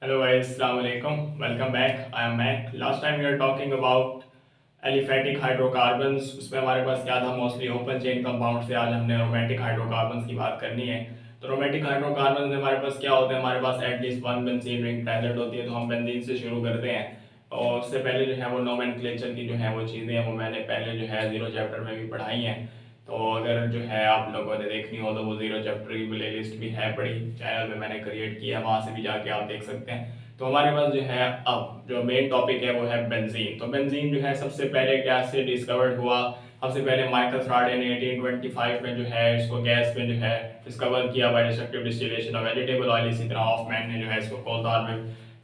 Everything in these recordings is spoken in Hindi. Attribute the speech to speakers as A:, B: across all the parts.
A: Hello guys, Assalamu alaikum. Welcome back. I am Mac. Last time we were talking about aliphatic hydrocarbons. उसमें हमारे पास क्या था, मोस्टली ओपन चेन कंपाउंड से। आज हमने रोमेटिक हाइड्रोकार्बन्स की बात करनी है। तो रोमेटिक हाइड्रोकार्बन्स में हमारे पास क्या होता है, हमारे पास at least one benzene ring present होती है। तो हम बेंजीन से शुरू करते हैं। और उससे पहले जो है वो नोमेनक्लेचर की जो है वो चीज़ें हैं वो मैंने पहले जो है जीरो चैप्टर में भी पढ़ाई हैं। तो अगर जो है आप लोगों ने देखनी हो तो वो जीरो चैप्टर की प्ले लिस्ट भी है, बड़ी चैनल में मैंने क्रिएट किया है, वहाँ से भी जाके आप देख सकते हैं। तो हमारे पास जो है अब जो मेन टॉपिक है वो है बेंजीन। तो बेंजीन जो है सबसे पहले गैस से डिस्कवर्ड हुआ। सबसे पहले माइकल फ्राडे ने 1825 में जो है इसको गैस में जो है डिस्कवर किया by destructive distillation of vegetable oil. इसी तरह हॉफमैन ने जो है इसको कोलतार में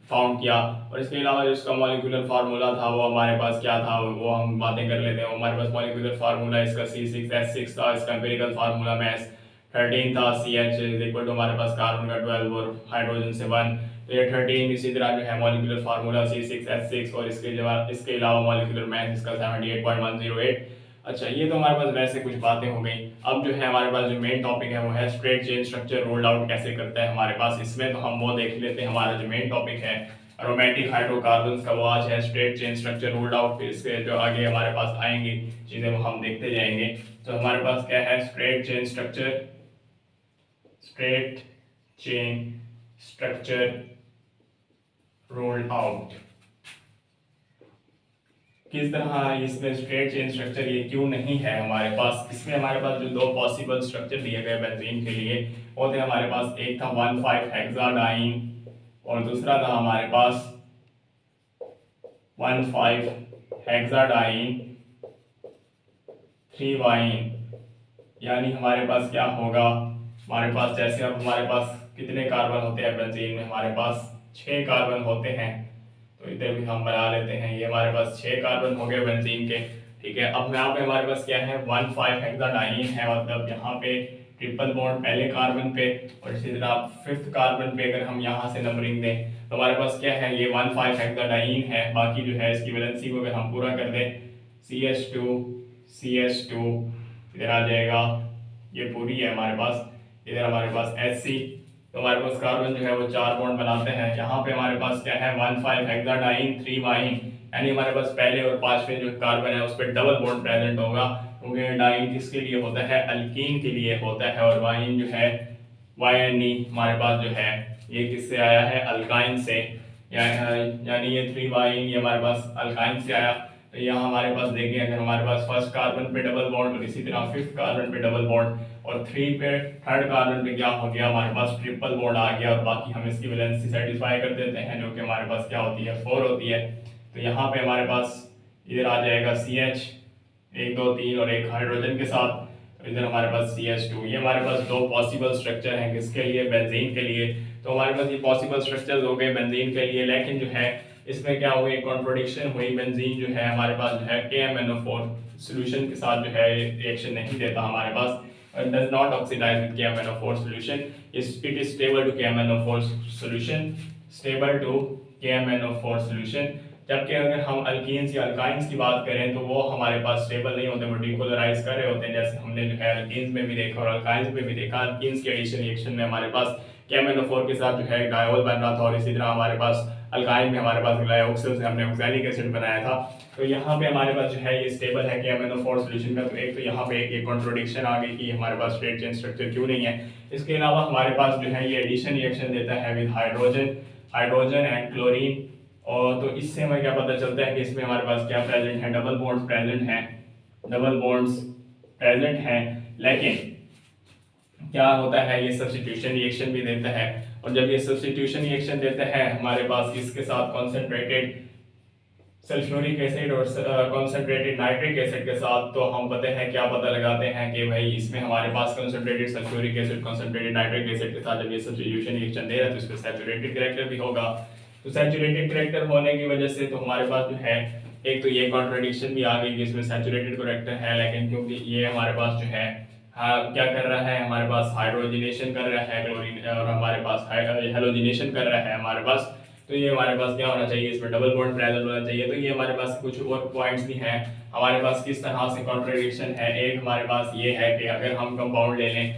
A: फाउंड किया। और इसके अलावा जो इसका मॉलिक्यूलर फार्मूला था वो हमारे पास क्या था, वो हम बातें कर लेते हैं। हमारे पास मॉलिक्यूलर फार्मूला इसका C6H6 था। इसका एम्पिरिकल फार्मूला में S13 था। CH इज इक्वल टू हमारे पास कार्बन का 12 और हाइड्रोजन से 1। तो ये 13। इसी तरह जो है मॉलिक्यूलर फार्मूला C6H6 और इसके अलावा मॉलिक्यूलर मास इसका 78.108। अच्छा, ये तो हमारे पास वैसे कुछ बातें हो गई। अब जो है हमारे पास जो मेन टॉपिक है वो है straight chain structure rolled out कैसे करता है हमारे पास इसमें। तो हम वो देख लेते हैं। हमारा जो मेन टॉपिक है अरोमेटिक हाइड्रोकार्बन्स का वो आज है straight chain structure rolled out. फिर इसके जो आगे हमारे पास आएंगी चीज़ें वो हम देखते जाएंगे। तो हमारे पास क्या है, straight chain structure rolled out किस तरह। इसमें स्ट्रेट चेन स्ट्रक्चर ये क्यों नहीं है हमारे पास। इसमें हमारे पास जो दो पॉसिबल स्ट्रक्चर दिए गए बेंजीन के लिए वो थे हमारे पास, एक था 1,5 हेक्साडाइन और दूसरा था हमारे पास 1,5 हेक्साडाइन 3 वाइन। यानी हमारे पास क्या होगा, हमारे पास जैसे अब हमारे पास कितने कार्बन होते हैं बेंजीन में, हमारे पास 6 कार्बन होते हैं। तो इधर भी हम बना लेते हैं, ये हमारे पास 6 कार्बन हो गए बेंजीन के। ठीक है, अब यहाँ पे हमारे पास क्या है, 1,5 हेक्साडाइन है। मतलब यहाँ पे ट्रिपल बॉन्ड पहले कार्बन पे और इसी तरह 5th कार्बन पे अगर हम यहाँ से नंबरिंग दें तो हमारे पास क्या है, ये 1,5 हेक्साडाइन है। बाकी जो है इसकी वैलेंसी को अगर हम पूरा कर दें CH2 इधर आ जाएगा, ये पूरी है हमारे पास। इधर हमारे पास Hc, तो हमारे पास कार्बन जो है वो 4 बॉन्ड बनाते हैं। यहाँ पे हमारे पास क्या है, 1,5 हेक्साडाइन 3 वाइन। यानी हमारे पास पहले और 5वें जो कार्बन है उस पर डबल बॉन्ड प्रेजेंट होगा, क्योंकि डाइन किसके लिए होता है, अल्कीन के लिए होता है। और वाइन जो है YNE हमारे पास जो है ये किससे आया है, अल्काइन से। यानी ये 3 वाइन ये हमारे पास अल्काइन से आया। तो यहाँ हमारे पास देखें, अगर हमारे पास फर्स्ट कार्बन पे डबल बॉन्ड और इसी तरह 5th कार्बन पे डबल बॉन्ड और 3 पे 3rd कार्बन पे क्या हो गया, हमारे पास ट्रिपल बॉन्ड आ गया। और बाकी हम इसकी वैलेंसी सेटिस्फाई कर देते हैं जो कि हमारे पास क्या होती है, 4 होती है। तो यहाँ पे हमारे पास इधर आ जाएगा CH 1 2 3 और एक हाइड्रोजन के साथ। तो इधर हमारे पास CH2। ये हमारे पास दो पॉसिबल स्ट्रक्चर हैं किसके लिए, बेंजीन के लिए। तो हमारे पास ये पॉसिबल स्ट्रक्चर्स हो गए बेंजीन के लिए। लेकिन जो है इसमें क्या हुई, कॉन्ट्रोडिक्शन हुई। बेंजीन जो है हमारे पास जो है KMnO4 सॉल्यूशन के साथ जो है रिएक्शन नहीं देता हमारे पास, does not oxidize with KMnO4 solution. It is stable to KMnO4 solution, stable to KMnO4 solution. जबकि अगर हम अल्कीन्स या अल्काइंस की बात करें तो वो हमारे पास स्टेबल नहीं होते, वो डिपोलराइज कर रहे होते हैं। जैसे हमने जो है अल्कीन्स में भी देखा और अल्काइंस में भी देखा। अल्कीन्स के एडिशन रिएक्शन में हमारे पास KMnO4 के साथ जो है डायोल बन रहा था और इसी तरह हमारे पास अल्काइन में हमारे पास ग्लाइऑक्सिल से हमने ऑक्सैलिक एसिड बनाया था। तो यहाँ पे हमारे पास जो है ये स्टेबल है KMnO4 सॉल्यूशन का। तो एक तो यहाँ पे एक कॉन्ट्रोडिक्शन आ गई कि हमारे पास स्ट्रेट चेन स्ट्रक्चर क्यों नहीं है। इसके अलावा हमारे पास जो है ये एडिशन रिएक्शन देता है विद हाइड्रोजन एंड क्लोरीन। और तो इससे हमें क्या पता चलता है कि इसमें हमारे पास क्या प्रेजेंट है, डबल बॉन्ड्स प्रेजेंट हैं। लेकिन क्या होता है, ये सब्स्टिट्यूशन रिएक्शन भी देता है। और जब ये सब्स्टिट्यूशन रिएक्शन देता है हमारे पास इसके साथ कॉन्सेंट्रेटेड सल्फ्यूरिक एसिड और कॉन्सेंट्रेटेड नाइट्रिक एसिड के साथ, तो हम पता है क्या पता लगाते हैं कि भाई इसमें हमारे पास concentrated sulphuric acid concentrated nitric acid के साथ जब ये सब्स्टिट्यूशन रिएक्शन दे रहा है तो इसमें सैचुरेटेड कैरेक्टर भी होगा। तो सैचुरेटेड कैरेक्टर होने की वजह से तो हमारे पास जो है एक तो ये कॉन्ट्रडिक्शन भी आ गई कि इसमें सैचुरेटेड कैरेक्टर है। लेकिन क्योंकि ये हमारे पास जो है क्या कर रहा है, हमारे पास हाइड्रोजनेशन कर रहा है क्लोरीन और हमारे पास हेलोजिनेशन कर रहा है हमारे पास। तो ये हमारे पास क्या होना चाहिए, इसमें डबल बॉन्ड प्रेजेंट होना चाहिए। तो ये हमारे पास कुछ और पॉइंट्स भी हैं हमारे पास किस तरह से कॉन्ट्रडिक्शन है। एक हमारे पास ये है कि अगर हम कंपाउंड ले लें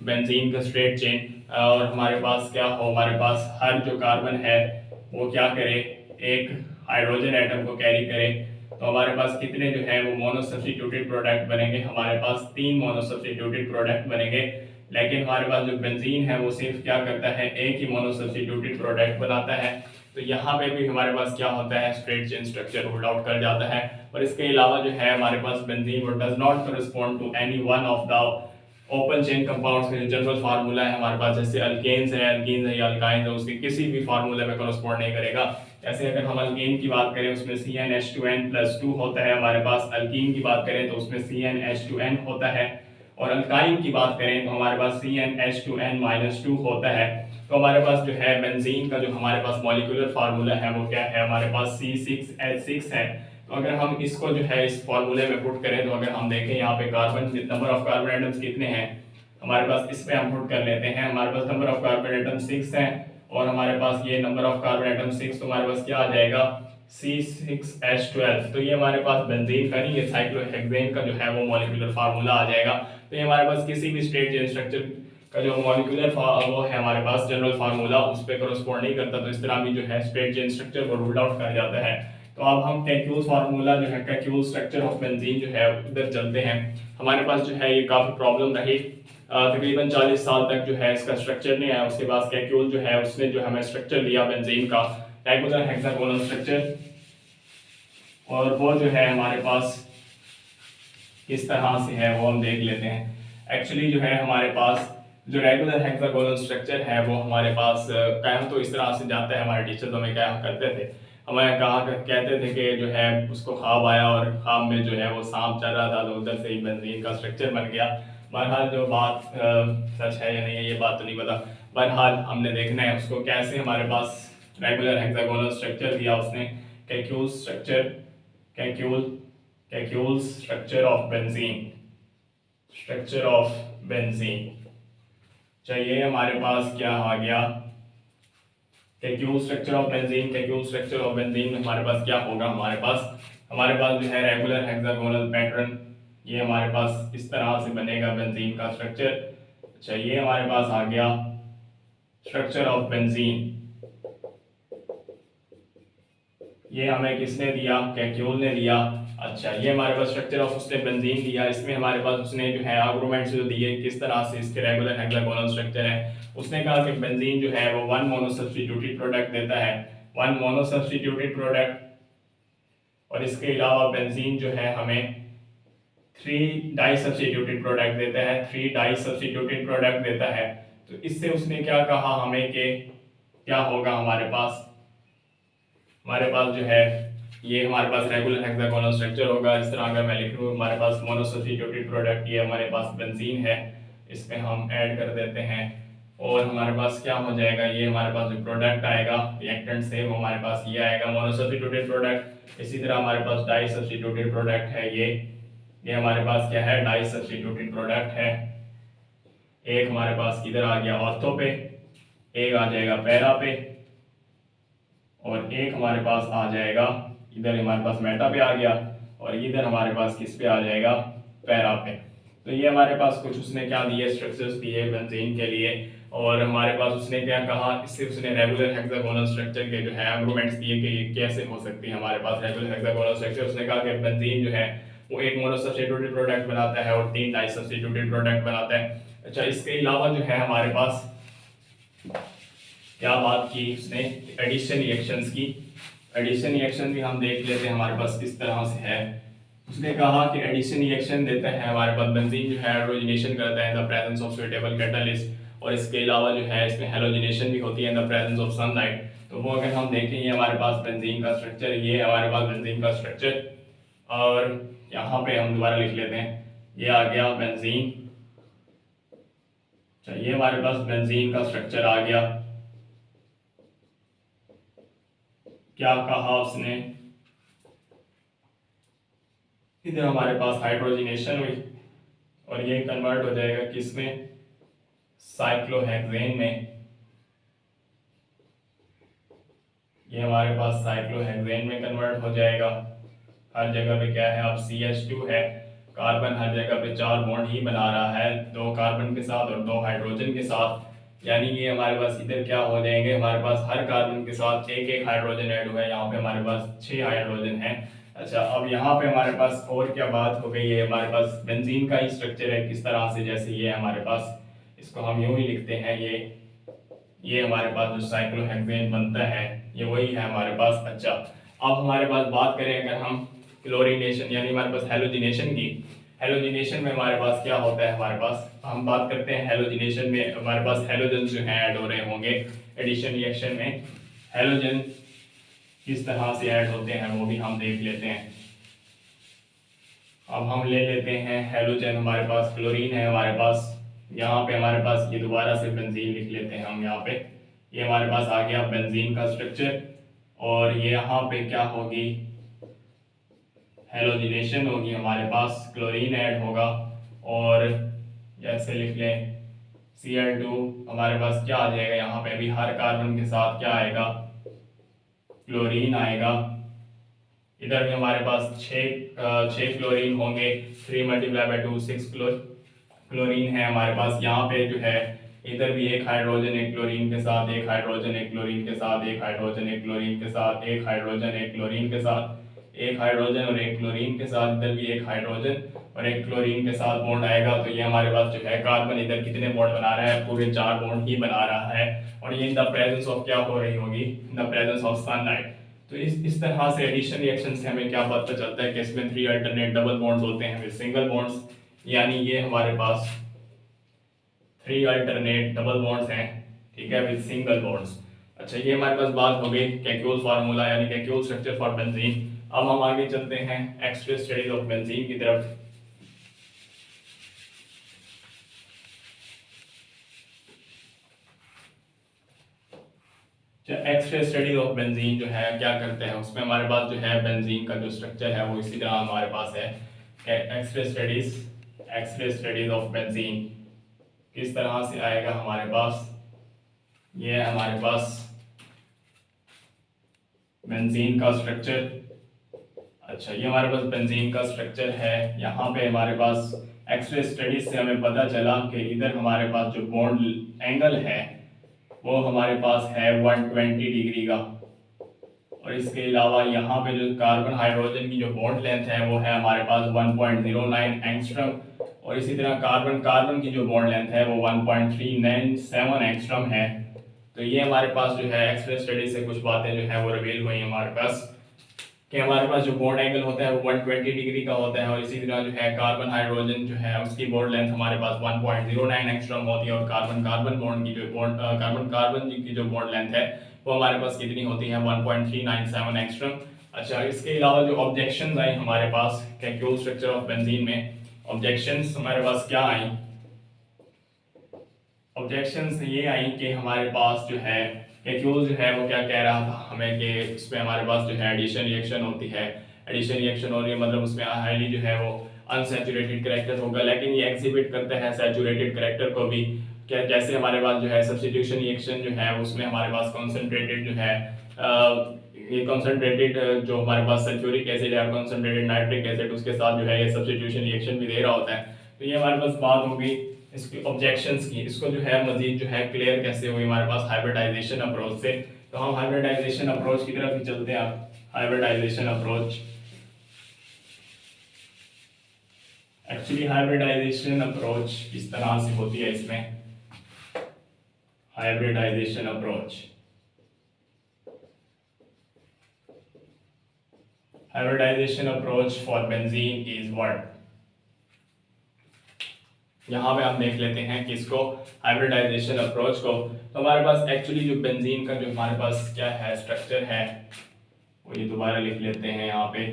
A: बेंजीन का स्ट्रेट चेन और हमारे पास क्या हो, हमारे पास हर जो कार्बन है वो क्या करे, एक हाइड्रोजन एटम को कैरी करे, तो हमारे पास कितने जो है वो मोनो सब्स्टिट्यूटेड प्रोडक्ट बनेंगे, हमारे पास 3 मोनो सब्स्टिट्यूटेड प्रोडक्ट बनेंगे। लेकिन हमारे पास जो बेंजीन है वो सिर्फ क्या करता है, एक ही मोनो सब्स्टिट्यूटेड प्रोडक्ट बनाता है। तो यहाँ पे भी हमारे पास क्या होता है, straight chain structure rule out कर जाता है। और इसके अलावा जो है हमारे पास बेंजीन वो does not correspond to any one of the open chain compounds में जो जनरल फार्मूला है हमारे पास, जैसे अल्केन्स है या अल्काइंस है, उसके किसी भी फार्मूले में करस्पॉन्ड नहीं करेगा। जैसे अगर हम अल्केन की बात करें उसमें CnH2n+2 होता है हमारे पास, अल्कीन की बात करें तो उसमें CnH2n होता है, और अल्काइन की बात करें तो हमारे पास CnH2n-2 होता है। तो हमारे पास जो है बेंजीन का जो हमारे पास मॉलिक्यूलर फार्मूला है वो क्या है, हमारे पास C6H6 है। तो अगर हम इसको जो है इस फॉर्मूले में पुट करें, तो अगर हम देखें यहाँ पे carbon number of carbon atoms कितने हैं हमारे पास, इस पे हम पुट कर लेते हैं। हमारे पास नंबर ऑफ कार्बन एटम 6 हैं, और हमारे पास ये नंबर ऑफ कार्बन एटम 6, तो हमारे पास क्या आ जाएगा C6H12। तो ये हमारे पास बेंजीन का नहीं, ये साइक्लोहेक्सेन का जो है वो मॉलिक्यूलर फार्मूला आ जाएगा। तो ये हमारे पास किसी भी स्ट्रेट चेन स्ट्रक्चर का जो मॉलिक्यूलर वो है हमारे पास जनरल फार्मूला, उस पर करस्पॉन्ड नहीं करता, तो इस तरह भी जो है स्ट्रेट चेन स्ट्रक्चर को रूल आउट कर जाता है। तो अब हम कैक्यूल फार्मूला जो है, कैक्यूल स्ट्रक्चर ऑफ बेंजीन जो है उधर चलते हैं। हमारे पास जो है ये काफ़ी प्रॉब्लम रही, तकरीबन 40 साल तक जो है इसका स्ट्रक्चर नहीं आया। उसके बाद कैक्यूल जो है उसने जो हमें स्ट्रक्चर दिया बेंजीन का, रेगुलर हेक्सागोनल स्ट्रक्चर, और वो जो है हमारे पास किस तरह से है वो हम देख लेते हैं। एक्चुअली जो है हमारे पास जो रेगुलर हेक्सागोनल स्ट्रक्चर है वो हमारे पास कायम तो इस तरह से जाता है, हमारे टीचर हमें क्या करते थे, हमें कहते थे कि जो है उसको ख्वाब आया और ख्वाब में जो है वो सांप चल रहा था, तो उधर से ही बेंजीन का स्ट्रक्चर बन गया। बहरहाल जो बात सच है या नहीं है ये बात तो नहीं पता, बहरहाल हमने देखना है उसको कैसे हमारे पास रेगुलर हेक्सागोनल स्ट्रक्चर दिया उसने, Kekulé structure, Kekulé structure of benzene, structure of benzene. चाहिए हमारे पास क्या आ गया, Kekulé structure of benzene, Kekulé structure of benzene में हमारे पास क्या होगा, हमारे पास जो है रेगुलर हेक्सागोनल पैटर्न, ये हमारे पास इस तरह से बनेगा बेंजीन का स्ट्रक्चर। चाहिए हमारे पास आ गया स्ट्रक्चर ऑफ बेंजीन, ये हमें किसने दिया, कैक्यूल ने दिया। अच्छा, ये हमारे पास स्ट्रक्चर ऑफ उसने बेंजीन दिया, इसमें हमारे पास उसने जो है आर्गुमेंट्स जो दिए किस तरह से इसके रेगुलर हेक्सागोनल स्ट्रक्चर है। उसने कहा कि बेंजीन जो है वो 1 मोनो सब्स्टिट्यूटेड प्रोडक्ट देता है, 1 मोनो सब्स्टिट्यूटेड प्रोडक्ट, और इसके अलावा बेंजीन जो है हमें 3 डाई सब्स्टिट्यूटेड प्रोडक्ट देता है, 3 डाई सब्स्टिट्यूटेड प्रोडक्ट देता है। तो इससे उसने क्या कहा हमें कि क्या होगा हमारे पास जो है ये हमारे पास रेगुलर हेक्सागोनल स्ट्रक्चर होगा। इस तरह अगर मैं लिख लूँ हमारे पास मोनो सब्स्टिट्यूटेड प्रोडक्ट ये हमारे पास बेंजीन है, इसमें हम ऐड कर देते हैं, और हमारे पास क्या हो जाएगा, ये हमारे पास जो प्रोडक्ट आएगा रिएक्टेंट से वो हमारे पास ये आएगा मोनो सब्स्टिट्यूटेड प्रोडक्ट। इसी तरह हमारे पास डाई सब्स्टिट्यूटेड प्रोडक्ट है, ये हमारे पास क्या है, डाई सब्स्टिट्यूटेड प्रोडक्ट है। एक हमारे पास इधर आ गया ऑर्थो पे, एक आ जाएगा पैरा पे, और एक हमारे पास आ जाएगा इधर हमारे पास मेटा पे आ गया, और इधर हमारे पास किस पे आ जाएगा, पैरा पे। तो ये हमारे पास कुछ उसने क्या दिए, स्ट्रक्चर्स दिए बेंजीन के लिए, और हमारे पास उसने क्या कहा, इससे उसने रेगुलर हेक्सागोनल स्ट्रक्चर के जो है आर्गुमेंट्स दिए कि ये कैसे हो सकती है हमारे पास रेगुलर हेक्सागोनल स्ट्रक्चर। उसने कहा कि बेंजीन जो है वो एक मोनो सब्स्टिट्यूटेड प्रोडक्ट बनाता है और 3 डाई सब्स्टिट्यूटेड प्रोडक्ट बनाता है। अच्छा, इसके अलावा जो है हमारे पास क्या बात की उसने, एडिशन रिएक्शंस की। एडिशन रिएक्शन भी हम देख लेते हैं हमारे पास किस तरह से है। उसने कहा कि एडिशन रिएक्शन देता है हमारे पास बेंजीन जो है हाइड्रोजनेशन करता है in the presence of suitable catalyst, और इसके अलावा जो है इसमें हैलोजनेशन भी होती है in the presence of sunlight. तो वो अगर हम देखें ये हमारे पास बेंजीन का स्ट्रक्चर, ये हमारे पास बेंजीन का स्ट्रक्चर, और यहाँ पे हम दोबारा लिख लेते हैं, ये आ गया बेंजीन। ये हमारे पास बेंजीन का स्ट्रक्चर आ गया। क्या कहा उसने, इधर हमारे पास हाइड्रोजनेशन हुई और ये कन्वर्ट हो जाएगा किसमें, साइक्लोहेक्सेन में। ये हमारे पास साइक्लोहेक्सेन में कन्वर्ट हो जाएगा। हर जगह पे क्या है, अब CH2 है, कार्बन हर जगह पे 4 बॉन्ड ही बना रहा है, 2 कार्बन के साथ और 2 हाइड्रोजन के साथ। यानी ये हमारे पास इधर क्या हो जाएंगे, हमारे पास हर कार्बन के साथ एक एक हाइड्रोजन ऐड हुआ है, यहाँ पे हमारे पास 6 हाइड्रोजन है। अच्छा, अब यहाँ पे हमारे पास और क्या बात हो गई है, हमारे पास बेंजीन का ही स्ट्रक्चर है किस तरह से, जैसे ये हमारे पास, इसको हम यूं ही लिखते हैं, ये हमारे पास जो साइक्लोहेक्सेन बनता है ये वही है हमारे पास। अच्छा, अब हमारे पास बात करें अगर हम क्लोरीनेशन यानी हमारे पास हेलोजिनेशन की, हेलोजिनेशन में हमारे पास क्या होता है, हमारे पास हम बात करते हैं हेलोजिनेशन में हमारे पास हेलोजन जो है ऐड हो रहे होंगे एडिशन रिएक्शन में। हेलोजन किस तरह से ऐड होते हैं वो भी हम देख लेते हैं। अब हम ले लेते हैं हेलोजन, हमारे पास क्लोरीन है हमारे पास, यहाँ पे हमारे पास ये दोबारा से बेंजीन लिख लेते हैं हम यहाँ पे, ये हमारे पास आ गया बेंजीन का स्ट्रक्चर। और ये यहाँ पे क्या होगी, हेलोजिनेशन होगी, हमारे पास क्लोरीन ऐड होगा और जैसे लिख लें Cl2, हमारे पास क्या आ जाएगा, यहाँ पे भी हर कार्बन के साथ क्या आएगा, क्लोरीन आएगा। इधर भी हमारे पास छः क्लोरीन होंगे, 3 × 2 6 क्लोरीन है हमारे पास। यहाँ पे जो है इधर भी एक हाइड्रोजन एक क्लोरीन के साथ, एक हाइड्रोजन एक क्लोरीन के साथ, एक हाइड्रोजन एक क्लोरीन के साथ, एक हाइड्रोजन एक क्लोरीन के साथ, एक हाइड्रोजन और एक क्लोरीन के साथ, इधर भी एक हाइड्रोजन और एक क्लोरीन के साथ बॉन्ड आएगा। तो ये हमारे पास जो है कार्बन इधर कितने बॉन्ड बना रहा है, पूरे 4 बॉन्ड ही बना रहा है। और ये इन द प्रेजेंस ऑफ क्या हो रही होगी, in the presence of sunlight. तो इस तरह से एडिशन रिएक्शन से हमें क्या पता चलता है कि इसमें 3 अल्टरनेट डबल बॉन्ड्स होते हैं विद सिंगल बॉन्ड्स, यानी ये हमारे पास 3 अल्टरनेट डबल बॉन्ड्स हैं, ठीक है, विद सिंगल बॉन्ड्स। अच्छा, ये हमारे पास बात हो गई केक्यूल फार्मूला यानी केक्यूल स्ट्रक्चर फॉर बेंजीन। अब हम आगे चलते हैं एक्स-रे स्टडीज ऑफ बेंजीन की तरफ। एक्स-रे स्टडीज ऑफ बेंजीन जो है क्या करते हैं, उसमें हमारे पास जो है बेंजीन का जो स्ट्रक्चर है वो इसी तरह हमारे पास है। एक्स-रे स्टडीज ऑफ बेंजीन किस तरह से आएगा हमारे पास, ये है हमारे पास बेंजीन का स्ट्रक्चर। अच्छा, ये हमारे पास बेंजीन का स्ट्रक्चर है। यहाँ पे हमारे पास एक्स-रे स्टडीज से हमें पता चला कि इधर हमारे पास जो बॉन्ड एंगल है वो हमारे पास है 120 डिग्री का, और इसके अलावा यहाँ पे जो कार्बन हाइड्रोजन की जो बॉन्ड लेंथ है वो है हमारे पास 1.09 एंगस्ट्रम, और इसी तरह कार्बन कार्बन की जो बॉन्ड लेंथ है वो 1.397 एंगस्ट्रम है। तो ये हमारे पास जो है एक्स-रे स्टडी से कुछ बातें जो है वो रिवील हुई हमारे पास कि हमारे पास जो बॉन्ड एंगल होता है वो 120 डिग्री का होता है, और इसी तरह जो है कार्बन हाइड्रोजन जो है उसकी बॉन्ड लेंथ हमारे पास 1.09 एंगस्ट्रम होती है, और कार्बन कार्बन बॉन्ड की जो बॉन्ड कार्बन कार्बन की जो बॉन्ड लेंथ है वो हमारे पास कितनी होती है, 1.397 एंगस्ट्रम। अच्छा, इसके अलावा जो ऑब्जेक्शंस आई हमारे पास केक्यूल स्ट्रक्चर ऑफ बेंजीन में, ऑब्जेक्शंस हमारे पास क्या आई, ऑब्जेक्शंस ये आई कि हमारे पास जो है केक्यूल जो है वो क्या कह रहा था हमें कि इसमें हमारे पास जो है एडिशन रिएक्शन होती है, एडिशन रिएक्शन हो रही है मतलब उसमें हाईली जो है वो अनसैचुरेटेड करेक्टर होगा, लेकिन ये एग्जिबिट करता है सैचुरेटेड करेक्टर को भी। क्या जैसे हमारे पास जो है सब्स्टिट्यूशन रिएक्शन जो है उसमें हमारे पास कॉन्सेंट्रेटेड जो है ये कॉन्सेंट्रेटेड जो हमारे पास सल्फ्यूरिक एसिड है, कॉन्सेंट्रेटेड नाइट्रिक एसिड, उसके साथ जो है ये सब्स्टिट्यूशन रिएक्शन भी दे रहा होता है। तो ये हमारे पास बात हो गई इसकी ऑब्जेक्शंस की। इसको जो है मजीद जो है क्लियर कैसे हुई हमारे पास हाइब्रिडाइजेशन अप्रोच से। तो हम हाइब्रिडाइजेशन अप्रोच की तरफ ही चलते हैं। आप hybridisation approach, actually hybridisation approach किस तरह से होती है, इसमें hybridisation approach, hybridisation approach for benzene is what. यहाँ पे हम देख लेते हैं कि इसको हाइब्रिडाइजेशन अप्रोच को। तो हमारे पास एक्चुअली जो बेंजीन का जो हमारे पास क्या है स्ट्रक्चर है वो ये दोबारा लिख लेते हैं यहाँ पे,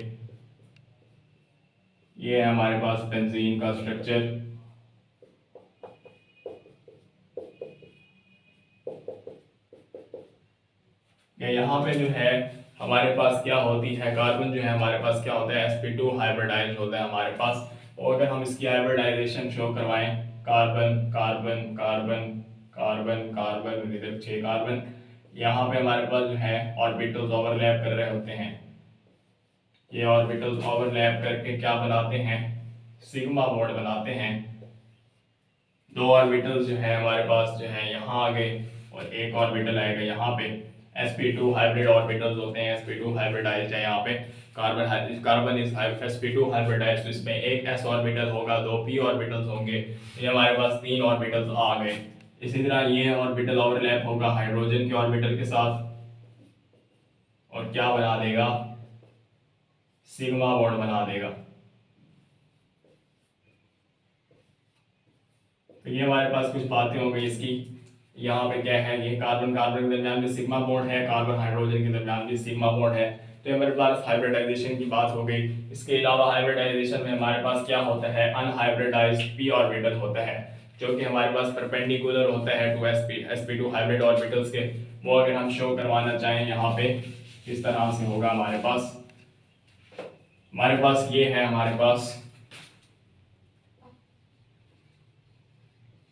A: ये है हमारे पास बेंजीन का स्ट्रक्चर। यहाँ पे जो है हमारे पास क्या होती है, कार्बन जो है हमारे पास क्या होता है sp2 हाइब्रिडाइज होता है हमारे पास। और अगर हम इसकी हाइब्रिडाइजेशन शो करवाएं, carbon carbon carbon carbon carbon, इधर 6 कार्बन, यहाँ पे हमारे पास जो है ऑर्बिटल्स ओवरलैप कर रहे होते हैं। ये ऑर्बिटल्स ओवरलैप करके क्या बनाते हैं, सिग्मा बॉन्ड बनाते हैं। दो ऑर्बिटल्स जो है हमारे पास जो है यहाँ आ गए और एक ऑर्बिटल आएगा यहाँ पे। sp2 हाइब्रिड ऑर्बिटल्स होते हैं, sp2 हाइब्रिडाइज्ड है यहाँ पे। कार्बन इज sp2 हाइब्रिडाइज्ड, तो इसमें एक s ऑर्बिटल होगा, दो p ऑर्बिटल्स होंगे। ये हमारे पास तीन ऑर्बिटल्स आ गए। इसी तरह ये ऑर्बिटल ओवरलैप होगा हाइड्रोजन के ऑर्बिटल के साथ और क्या बना देगा, सिग्मा बॉन्ड बना देगा। तो ये हमारे पास कुछ बातें हो गई इसकी। यहाँ पे क्या है, ये कार्बन कार्बन के दरमियान भी सिग्मा बॉन्ड है, कार्बन हाइड्रोजन के दरमियान भी सिग्मा बॉन्ड है। तो ये हमारे पास हाइब्रिडाइजेशन की बात हो गई। इसके अलावा हाइब्रिडाइजेशन में हमारे पास क्या होता है, अनहाइब्रिडाइज्ड p ऑर्बिटल होता है, जो कि हमारे पास परपेंडिकुलर होता है टू sp2 हाइब्रिड ऑर्बिटल्स के। वो अगर हम शो करवाना चाहें यहाँ पे किस तरह से होगा, हमारे पास ये है, हमारे पास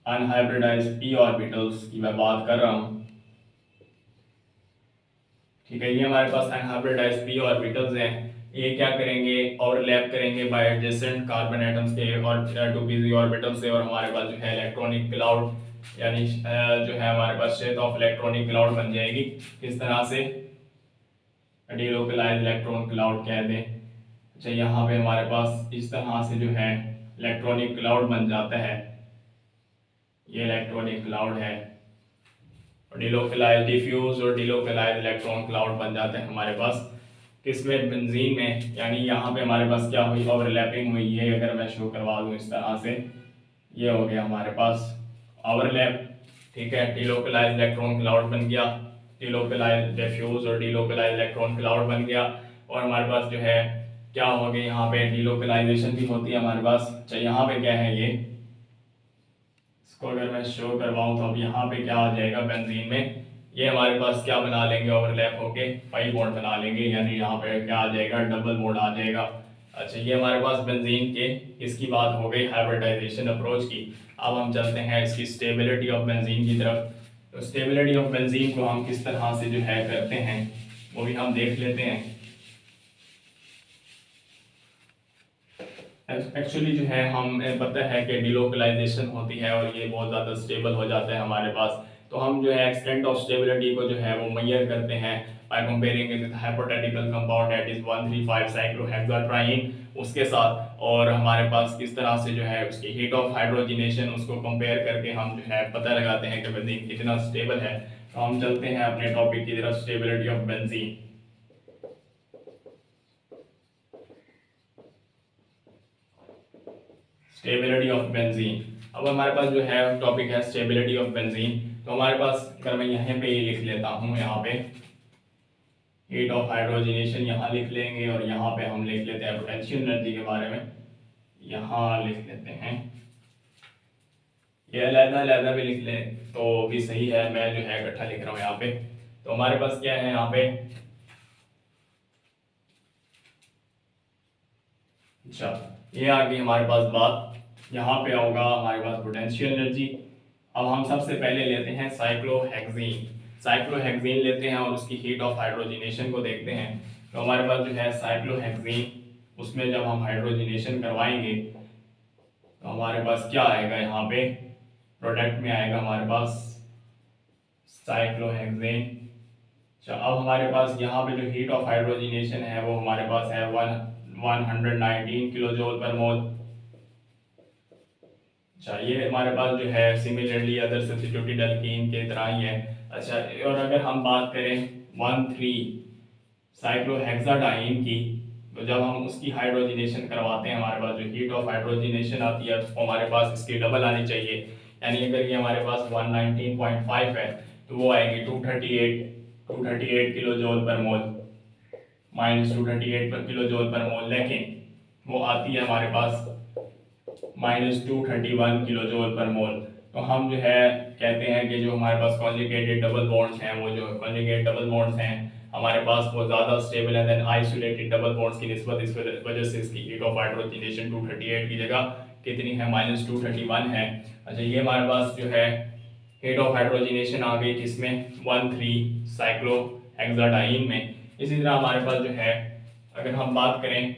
A: अनहाइब्रिडाइज्ड p ऑर्बिटल्स की मैं बात कर रहा हूँ। ठीक है, ये हमारे पास अनहाइब्रिडाइज्ड p ऑर्बिटल्स हैं। ये क्या करेंगे, ओवरलैप करेंगे बाय एडजेसेंट कार्बन एटम्स के और 2p ऑर्बिटल से, और हमारे पास जो है इलेक्ट्रॉनिक क्लाउड यानी जो है हमारे पास शेप ऑफ इलेक्ट्रॉनिक क्लाउड बन जाएगी। किस तरह से, डीलोकलाइज्ड इलेक्ट्रॉन क्लाउड कह दें। अच्छा, यहाँ पे हमारे पास इस तरह से जो है इलेक्ट्रॉनिक क्लाउड बन जाता है, ये इलेक्ट्रॉनिक क्लाउड है। डिलोकलाइज डिफ्यूज और डिलोकलाइज इलेक्ट्रॉन क्लाउड बन जाते हैं हमारे पास। किसमें, बेंजीन में। यानी यहाँ पे हमारे पास क्या हुई, ओवरलैपिंग हुई है। अगर मैं शो करवा दूँ इस तरह से, ये हो गया हमारे पास ओवरलैप। ठीक है, डिलोकलाइज इलेक्ट्रॉन क्लाउड बन गया, डिलोकलाइज डिफ्यूज और डिलोकलाइज इलेक्ट्रॉन क्लाउड बन गया। और हमारे पास जो है क्या हो गया, यहाँ पे डिलोकलाइजेशन भी होती है हमारे पास। अच्छा, यहाँ पे क्या है, ये इसको अगर मैं शो करवाऊँ तो अब यहाँ पे क्या आ जाएगा, बेंजीन में ये हमारे पास क्या बना लेंगे, ओवरलैप होके पाई बॉन्ड बना लेंगे, यानी यहाँ पे क्या आ जाएगा, डबल बॉन्ड आ जाएगा। अच्छा, ये हमारे पास बेंजीन के इसकी बात हो गई हाइब्रिडाइजेशन अप्रोच की। अब हम चलते हैं इसकी स्टेबिलिटी ऑफ बेंजीन की तरफ। तो स्टेबिलिटी ऑफ बेंजीन को हम किस तरह से जो है करते हैं वो भी हम देख लेते हैं। एक्चुअली जो है हमें पता है कि डिलोकलाइजेशन होती है और ये बहुत ज़्यादा स्टेबल हो जाता है हमारे पास। तो हम जो है एक्सटेंट ऑफ स्टेबिलिटी को जो है वो मेजर करते हैं by comparing with hypothetical compound that is 135 साइक्लोहेक्साट्राइन उसके साथ। और हमारे पास किस तरह से जो है उसकी हीट ऑफ हाइड्रोजिनेशन उसको कंपेयर करके हम जो है पता लगाते हैं कि बेंजीन कितना स्टेबल है। तो हम चलते हैं अपने टॉपिक की तरफ, stability of benzene. Stability of benzene. अब हमारे पास जो है टॉपिक है स्टेबिलिटी ऑफ बेंजीन। तो हमारे पास अगर मैं यहाँ पे लिख लेता हूँ, यहाँ पे हीट ऑफ हाइड्रोजिनेशन यहाँ लिख लेंगे और यहाँ पे हम लिख लेते हैं पोटेंशियल एनर्जी के बारे में, यहाँ लिख लेते हैं। ये अलग-अलग भी लिख लें तो भी सही है, मैं जो है इकट्ठा लिख रहा हूँ यहाँ पे। तो हमारे पास क्या है यहाँ पे, अच्छा ये आ गई हमारे पास बात। यहाँ पे होगा हमारे पास पोटेंशियल एनर्जी। अब हम सबसे पहले लेते हैं साइक्लोहेक्सीन। साइक्लोहेक्सीन लेते हैं और उसकी हीट ऑफ हाइड्रोजिनेशन को देखते हैं। तो हमारे पास जो है साइक्लोहेक्सीन, उसमें जब हम हाइड्रोजिनेशन करवाएंगे तो हमारे पास क्या आएगा, यहाँ पे प्रोडक्ट में आएगा हमारे पास साइक्लोहेक्सेन। अच्छा, अब हमारे पास यहाँ पे जो हीट ऑफ हाइड्रोजिनेशन है वो हमारे पास है 119 किलो जूल पर मोल। अच्छा, ये हमारे पास जो है सिमिलरली अदर सब्स्टिट्यूटेड एल्कीन के तरह ही है। अच्छा, और अगर हम बात करें 13 साइक्लोहेक्साडाइन की, तो जब हम उसकी हाइड्रोजिनेशन करवाते हैं हमारे पास जो हीट ऑफ हाइड्रोजिनेशन आती है वो हमारे पास इसकी डबल आनी चाहिए। यानी अगर ये हमारे पास 119.5 है तो वो आएगी 238 किलो जूल पर मोल, -238 पर किलो जूल पर मोल। लेकिन वो आती है हमारे पास -231 किलो जूल पर मोल। तो हम जो है कहते हैं कि जो हमारे पास कॉन्जुगेटेड डबल बॉन्ड्स हैं, वो जो कॉन्जुगेट डबल बॉन्ड्स हैं हमारे पास वो ज़्यादा स्टेबल है देन आइसोलेटेड डबल बॉन्ड्स की निस्बत। इस वजह से इसकी हीट ऑफ हाइड्रोजिनेशन 238 की जगह कितनी है, -231 है। अच्छा, ये हमारे पास जो है हीट ऑफ हाइड्रोजिनेशन आ गई किसमें, 13 साइक्लोहेक्साडाइन में। इसी तरह हमारे पास जो है अगर हम बात करें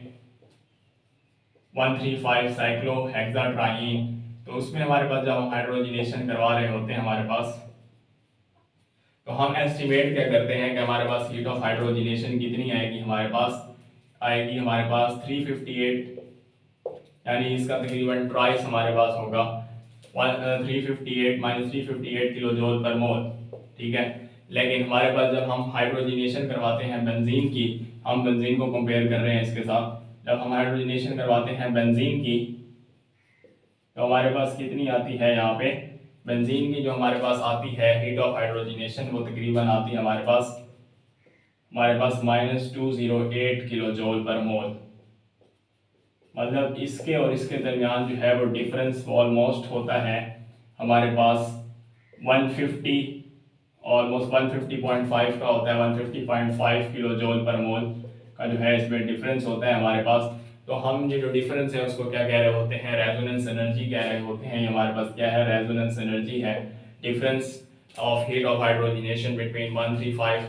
A: 135 साइक्लोहेक्साट्राइन, तो उसमें हमारे पास जब हम हाइड्रोजनेशन करवा रहे होते हैं हमारे पास, तो हम एस्टिमेट क्या करते हैं कि हमारे पास हीट ऑफ हाइड्रोजनेशन कितनी आएगी, हमारे पास आएगी हमारे पास 358, यानी इसका तकरीबन ट्राइस हमारे पास होगा 358 माइनस 358 किलो जूल पर मोल। ठीक है, लेकिन हमारे पास जब हम हाइड्रोजनेशन करवाते हैं बेंजीन की, हम बेंजीन को कंपेयर कर रहे हैं इसके साथ, जब हम हाइड्रोजनेशन करवाते हैं बेंजीन की तो हमारे पास कितनी आती है, यहाँ पे बेंजीन की जो हमारे पास आती है हीट ऑफ हाइड्रोजनेशन, वो तकरीबन आती है हमारे पास -208 किलो जूल पर मोल। मतलब इसके और इसके दरमियान जो है वो डिफरेंस ऑलमोस्ट होता है हमारे पास 150, ऑलमोस्ट 150.5 का होता है, 150.5 किलो जूल पर मोल का जो है इसमें डिफरेंस होता है हमारे पास। तो हम ये जो डिफरेंस है उसको क्या कह रहे होते हैं, रेजोनेंस एनर्जी कह रहे होते हैं। ये हमारे पास क्या है, रेजोनेंस एनर्जी है, difference of heat of hydrogenation between 135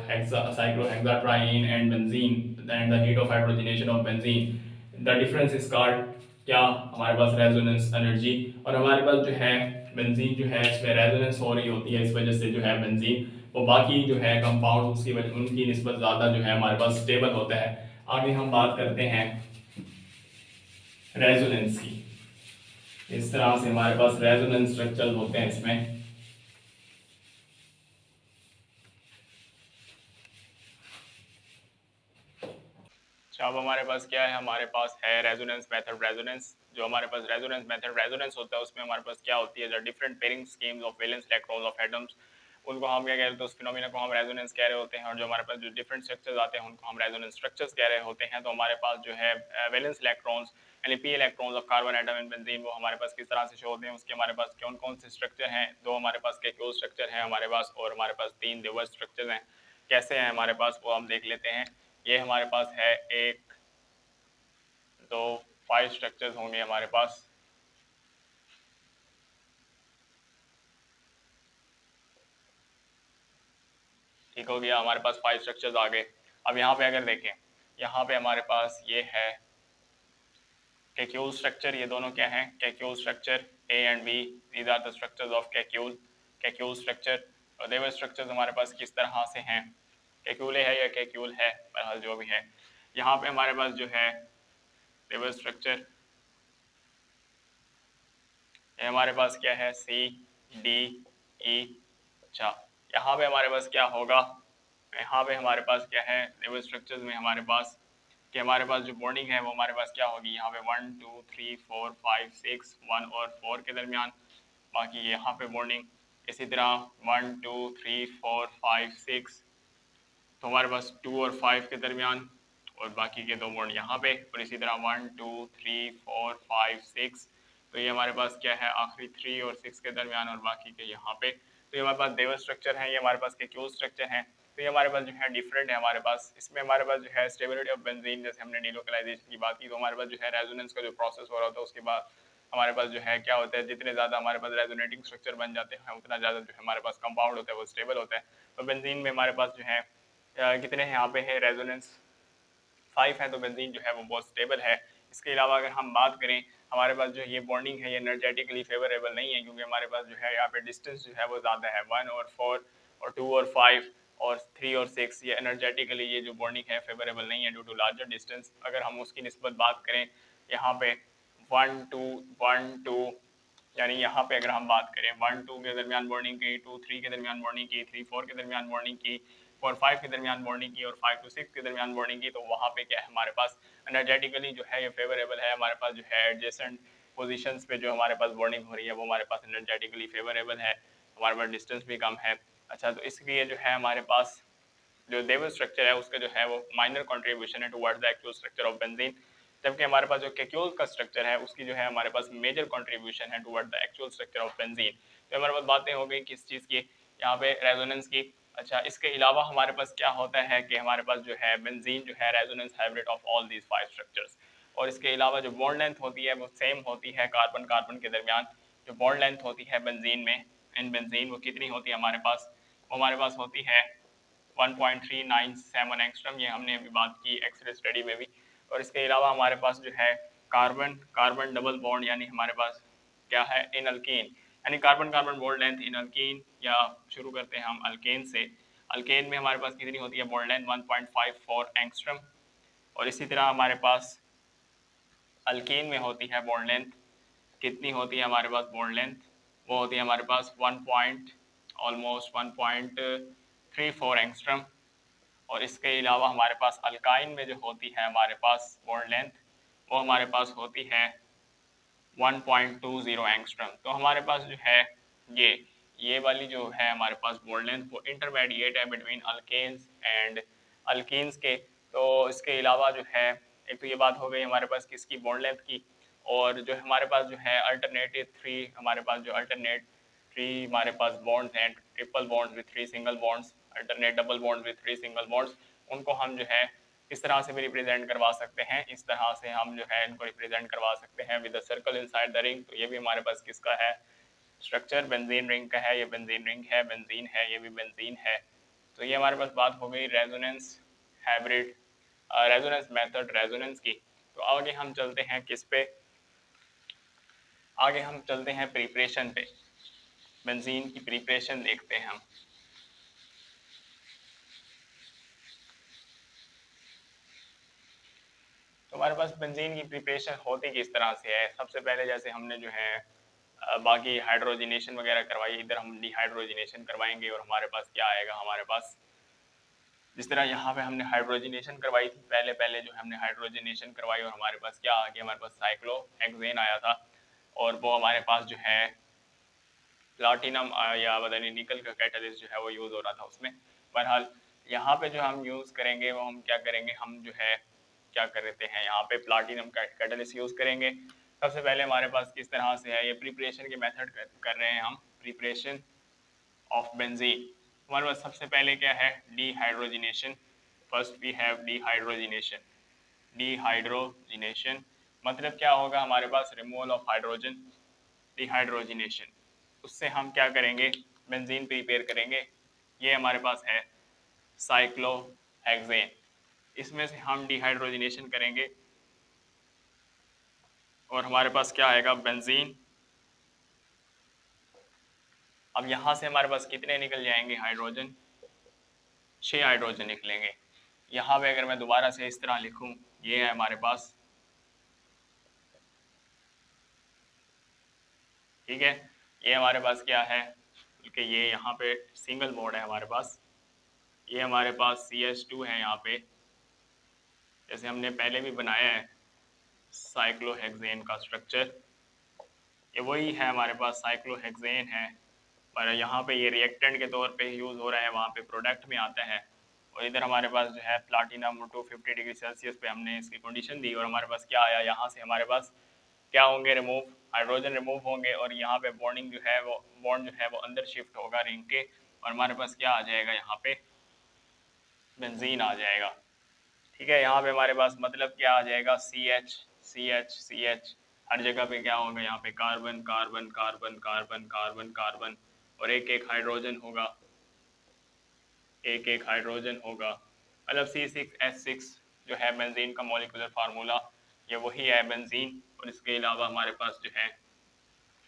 A: cyclohexatriene and benzene and the heat of hydrogenation of benzene, the difference is called क्या, हमारे पास रेजोनेंस एनर्जी। और हमारे पास जो है बेंजीन जो है इसमें रेजोनेंस हो रही होती है, इस वजह से जो है बेंजीन वो बाकी जो है कंपाउंड उसकी वजह उनकी निस्बत ज़्यादा जो है हमारे पास स्टेबल होता है। आगे हम बात करते हैं रेजोनेंस की। इस तरह से हमारे पास रेजोनेंस स्ट्रक्चर होते हैं इसमें। अब हमारे पास क्या है, हमारे पास है रेजोनेंस मेथड। रेजोनेंस जो हमारे पास रेजोनेंस मेथड रेजोनेंस होता है उसमें हमारे पास क्या होती है, जो different pairing schemes of valence electrons of atoms, उनको हम क्या कह रहे होते हैं, उस फिनोमेना को हम रेजोनेंस कह रहे होते हैं। और जो हमारे पास जो डिफरेंट स्ट्रक्चर्स आते हैं उनको हम रेजोनेंस स्ट्रक्चर्स कह रहे होते हैं। तो हमारे पास जो है वैलेंस इलेक्ट्रॉन्स यानी P electrons of carbon atom in benzene वो हमारे पास किस तरह से शो होते हैं, उसके हमारे पास कौन कौन से स्ट्रक्चर हैं, दो हमारे पास केक्यूल स्ट्रक्चर है हमारे पास, और हमारे पास तीन देवर स्ट्रक्चर हैं। कैसे हैं हमारे पास वो हम देख लेते हैं। ये हमारे पास है एक, तो 5 स्ट्रक्चर्स होंगे हमारे पास। ठीक हो गया, हमारे पास 5 स्ट्रक्चर्स आ गए। अब यहाँ पे अगर देखें, यहाँ पे हमारे पास ये है कैक्यूल स्ट्रक्चर। ये दोनों क्या हैं, Kekule structure A and B, these are the structures of Kekule structure. और देवर स्ट्रक्चर्स हमारे पास किस तरह से हैं, कैक्यूल है या कैक्यूल है, बहरहाल जो भी है। यहाँ पे हमारे पास जो है देवर स्ट्रक्चर, ये हमारे पास क्या है सी डी ई। अच्छा, यहाँ पे हमारे पास क्या होगा, यहाँ पे हमारे पास क्या है लेवल स्ट्रक्चर्स में हमारे पास कि हमारे पास जो बॉन्डिंग है वो हमारे पास क्या होगी, यहाँ पे 1 2 3 4 5 6 1 और 4 के दरमियान, बाकी यहाँ पे बॉन्डिंग इसी तरह 1 2 3 4 5 6, तो हमारे पास 2 और 5 के दरमियान, और बाकी के दो बॉन्ड यहाँ पे, और इसी तरह 1 2 3 4 5 6, तो ये हमारे पास क्या है आखिरी 3 और 6 के दरमियान, और बाकी के यहाँ पे। तो ये हमारे पास देवर स्ट्रक्चर है, ये हमारे पास कैक्यूल स्ट्रक्चर है। तो ये हमारे पास जो है डिफरेंट है हमारे पास। इसमें हमारे पास जो है स्टेबिलिटी ऑफ बेंजीन, जैसे हमने डीलोकलाइजेशन की बात की, तो हमारे पास जो है रेजोनेंस का जो प्रोसेस हो रहा होता है उसके बाद हमारे पास जो है क्या होता है, जितने ज़्यादा हमारे पास रेजोनेटिंग स्ट्रक्चर बन जाते हैं उतना ज़्यादा जो है हमारे पास कंपाउंड होता है वो स्टेबल होता है। तो बेंजीन में हमारे पास जो है कितने हैं यहाँ पे है रेजोनेंस 5 है, तो बेंजीन जो है वो बहुत स्टेबल है। इसके अलावा अगर हम बात करें, हमारे पास जो ये बॉन्डिंग है ये एनर्जेटिकली फेवरेबल नहीं है, क्योंकि हमारे पास जो है यहाँ पे डिस्टेंस जो है वो ज़्यादा है, 1 और 4 और 2 और 5 और 3 और 6, ये एनर्जेटिकली ये जो बॉन्डिंग है फेवरेबल नहीं है ड्यू टू लार्जर डिस्टेंस। अगर हम उसकी निस्बत बात करें यहाँ पे 1 2 1 2, यानी यहाँ पे अगर हम बात करें 1 2 के दरमियान बॉन्डिंग की, 2 3 के दरमियान बॉन्डिंग की, 3 4 के दरमियान बॉन्डिंग की, 4 5 के दरमियान बॉन्डिंग की, और 5 to 6 के दरमियान बॉन्डिंग की, तो वहाँ पे क्या है हमारे पास एनर्जेटिकली जो है ये फेवरेबल है। हमारे पास जो है एडजेसेंट पोजीशंस पे जो हमारे पास बॉन्डिंग हो रही है वो हमारे पास एनर्जेटिकली फेवरेबल है, हमारे पास डिस्टेंस भी कम है। अच्छा, तो इसलिए जो है हमारे पास जो देवर स्ट्रक्चर है उसका जो है वो माइनर कंट्रीब्यूशन है towards the actual structure of benzene, जबकि हमारे पास जो कैक्यूल का स्ट्रक्चर है उसकी जो है हमारे पास मेजर कंट्रीब्यूशन है toward the actual structure of benzene. तो हमारे पास बातें हो गई किस चीज़ की, यहाँ पे रेजोनेंस की। अच्छा, इसके अलावा हमारे पास क्या होता है कि हमारे पास जो है बेंजीन जो है resonance hybrid of all these 5 structures, और इसके अलावा जो बॉन्ड लेंथ होती है वो सेम होती है कार्बन कार्बन के दरमियान। जो बॉन्ड लेंथ होती है बेंजीन में, इन बेंजीन वो कितनी होती है हमारे पास, वो हमारे पास होती है 1.397 एंगस्ट्रम, ये हमने अभी बात की एक्सरे स्टडी में भी। और इसके अलावा हमारे पास जो है कार्बन कार्बन डबल बॉन्ड, यानी हमारे पास क्या है इन अल्कीन, यानी कार्बन कार्बन बॉन्ड लेंथ इन अल्कीन। या शुरू करते हैं हम अल्केन से। अल्केन में हमारे पास कितनी होती है बॉन्ड लेंथ 1.54 एंगस्ट्रम। और इसी तरह हमारे पास अल्कीन में होती है बॉन्ड लेंथ, कितनी होती है हमारे पास बॉन्ड लेंथ, वो होती है हमारे पास ऑलमोस्ट 1.34 एंगस्ट्रम। और इसके अलावा हमारे पास अल्काइन में जो होती है हमारे पास बॉन्ड लेंथ, वो हमारे पास होती है 1.20 एंगस्ट्रम। तो हमारे पास जो है ये वाली जो है हमारे पास बॉन्ड लेंथ वो इंटरमीडिएट है बिटवीन अल्केन्स एंड अल्कीन्स के। तो इसके अलावा जो है एक तो ये बात हो गई हमारे पास किसकी बॉन्ड लेंथ की, और जो हमारे पास जो है अल्टरनेटिव थ्री हमारे पास जो अल्टरनेट थ्री हमारे पास बॉन्ड्स हैं, triple bonds with three single bonds, alternate double bond with three single bonds, उनको हम जो है इस तरह से भी रिप्रेजेंट करवा सकते हैं। इस तरह से हम जो है इनको रिप्रेजेंट करवा सकते हैं with a circle inside the ring. तो ये भी हमारे पास किसका है स्ट्रक्चर, बेंजीन रिंग का है। ये बेंजीन रिंग है, बेंजीन है, ये भी बेंजीन है। तो ये हमारे पास बात हो गई resonance hybrid resonance method resonance की। तो आगे हम चलते हैं किस पे, आगे हम चलते हैं प्रिपरेशन पे। बेंजीन की प्रिपरेशन देखते हैं हम। तो हमारे पास बेंजीन की प्रिपरेशन होती किस तरह से है। सबसे पहले जैसे हमने जो है बाकी हाइड्रोजिनेशन वगैरह करवाई, इधर हम डिहाइड्रोजिनेशन करवाएंगे और हमारे पास क्या आएगा, हमारे पास जिस तरह यहाँ पे हमने हाइड्रोजिनेशन करवाई थी पहले पहले जो हमने हाइड्रोजिनेशन करवाई और हमारे पास क्या आ गया, हमारे पास साइक्लोहेक्सेन आया था। और वो हमारे पास जो है प्लाटिनम या पता नहीं निकल का कैटलिस्ट जो है वो यूज़ हो रहा था उसमें। बहरहाल यहाँ पे जो हम यूज़ करेंगे वो हम क्या करेंगे, हम जो है क्या कर देते हैं यहाँ पे प्लाटिनम कैटलिस्ट यूज़ करेंगे। सबसे पहले हमारे पास किस तरह से है ये प्रिपरेशन के मेथड कर रहे हैं हम, प्रिपरेशन ऑफ बेंजीन। हमारे पास सबसे पहले क्या है dehydrogenation. First we have dehydrogenation. Dehydrogenation मतलब क्या होगा, हमारे पास रिमूवल ऑफ हाइड्रोजन, डिहाइड्रोजिनेशन। उससे हम क्या करेंगे बेंजीन प्रिपेयर करेंगे। ये हमारे पास है साइक्लोहेक्सेन, इसमें से हम डिहाइड्रोजिनेशन करेंगे और हमारे पास क्या आएगा बेंजीन। अब यहाँ से हमारे पास कितने निकल जाएंगे हाइड्रोजन, 6 हाइड्रोजन निकलेंगे। यहाँ पे अगर मैं दोबारा से इस तरह लिखूं, ये है हमारे पास, ठीक है, ये हमारे पास क्या है कि ये यहाँ पे सिंगल बॉन्ड है हमारे पास, ये हमारे पास CH2 है यहाँ पे, जैसे हमने पहले भी बनाया है साइक्लोहेक्सेन का स्ट्रक्चर, ये वही है हमारे पास साइक्लोहेक्सेन है। पर यहाँ पे ये रिएक्टेंट के तौर पे यूज़ हो रहा है, वहाँ पे प्रोडक्ट में आता है। और इधर हमारे पास जो है प्लाटिनम 250 डिग्री सेल्सियस पे हमने इसकी कंडीशन दी और हमारे पास क्या आया, यहाँ से हमारे पास क्या होंगे रिमूव, हाइड्रोजन रिमूव होंगे और यहाँ पे बॉन्डिंग जो है वो बॉन्ड जो है वो अंदर शिफ्ट होगा रिंग के और हमारे पास क्या आ जाएगा यहाँ पे बेंजीन आ जाएगा। ठीक है, यहाँ पे हमारे पास मतलब क्या आ जाएगा CH CH CH, हर जगह पे क्या होगा यहाँ पे carbon carbon carbon carbon carbon carbon और एक एक हाइड्रोजन होगा, एक एक हाइड्रोजन होगा। मतलब C6H6 जो है बेंजीन का मॉलिक्यूलर फार्मूला, ये वही है बेंजीन। और इसके अलावा हमारे पास जो है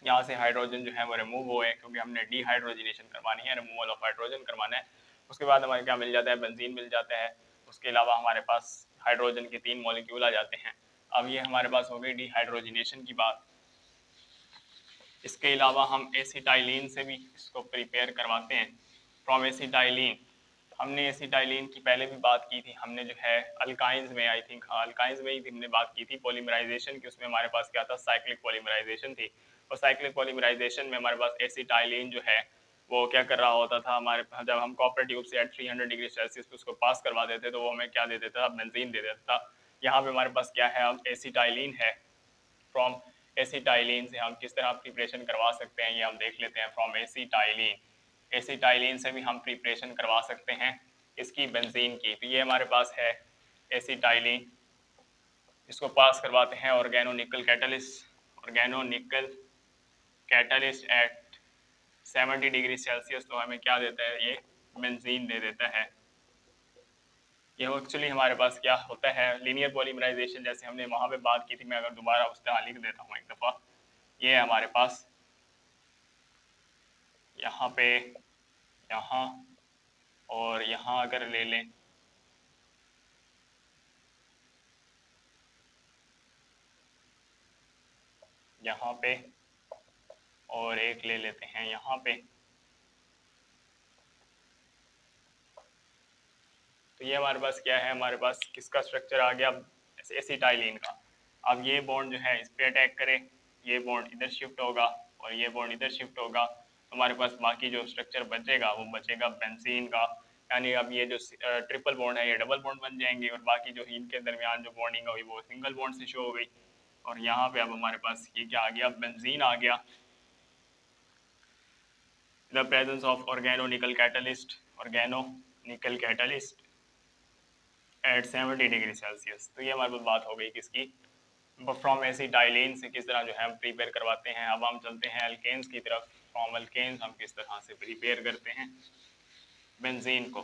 A: यहाँ से हाइड्रोजन जो है वो रिमूव हुए क्योंकि हमने डिहाइड्रोजिनेशन करवानी है, रिमूवल ऑफ हाइड्रोजन करवाना है। उसके बाद हमारे क्या मिल जाता है, बेंजीन मिल जाता है। उसके अलावा हमारे पास हाइड्रोजन के 3 मॉलिक्यूल आ जाते हैं। अब ये हमारे पास हो गई डिहाइड्रोजिनेशन की बात। इसके अलावा हम एसिटाइलिन से भी इसको प्रिपेयर करवाते हैं, फ्रॉम एसिटाइलिन। हमने एसिटाइलिन की पहले भी बात की थी, हमने जो है अल्काइंस में, आई थिंक हाँ अल्काइंस में ही हमने बात की थी पॉलीमराइजेशन की। उसमें हमारे पास क्या था, साइक्लिक पॉलीमराइजेशन थी। और साइक्लिक पॉलीमराइजेशन में हमारे पास एसिटाइलिन जो है वो क्या कर रहा होता था, हमारे जब हम कॉपर ट्यूब से एट 300 डिग्री सेल्सियस पे उसको पास करवा देते तो वो हमें क्या दे देता था, बेंजीन दे देता था। यहाँ पे हमारे पास क्या है, अब एसिटाइलिन है। फ्रॉम एसिटाइलिन से हम किस तरह प्रिपरेशन करवा सकते हैं ये हम देख लेते हैं। फ्रॉम एसिटाइलिन, एसिटाइलिन से भी हम प्रिपरेशन करवा सकते हैं इसकी बेंजीन की। तो ये हमारे पास है एसिटाइलिन, इसको पास करवाते हैं ऑर्गेनो निकल कैटलिस्ट, ऑर्गेनो निकल कैटलिस्ट एट 70 डिग्री सेल्सियस। तो हमें क्या देता है, ये बेंजीन दे देता है। ये एक्चुअली हमारे पास क्या होता है लीनियर पॉलीमराइजेशन, जैसे हमने वहाँ पे बात की थी। मैं अगर दोबारा उस तरह लिख देता हूँ एक दफ़ा, ये है हमारे पास, यहाँ पे, यहाँ और यहाँ अगर ले लें, यहाँ पे, और एक ले लेते हैं यहाँ पे, तो ये हमारे पास क्या है, हमारे पास किसका स्ट्रक्चर आ गया, एसिटाइलिन का। अब ये बॉन्ड जो है इस पे अटैक करे, ये बॉन्ड इधर शिफ्ट होगा और ये बॉन्ड इधर शिफ्ट होगा, तो हमारे पास बाकी जो स्ट्रक्चर बचेगा वो बचेगा बेंजीन का। यानी अब ये जो ट्रिपल बॉन्ड है ये डबल बॉन्ड बन जाएंगे और बाकी जो इनके दरमियान जो बॉन्डिंग हुई वो सिंगल बॉन्ड से शो हो गई। और यहाँ पे अब हमारे पास ये क्या आ गया, बेंजीन आ गया। द प्रेजेंस ऑफ ऑर्गेनो निकल कैटलिस्ट, ऑर्गेनो निकल कैटलिस्ट एट 70 डिग्री सेल्सियस। तो ये हमारे पास बात हो गई किसकी, फ्रॉम एसिटाइलिन से किस तरह जो है हम प्रिपेयर करवाते हैं। अब हम चलते हैं अल्केन्स की तरफ। फ्रॉम अल्केन्स हम किस तरह से प्रिपेयर करते हैं बेंजीन को।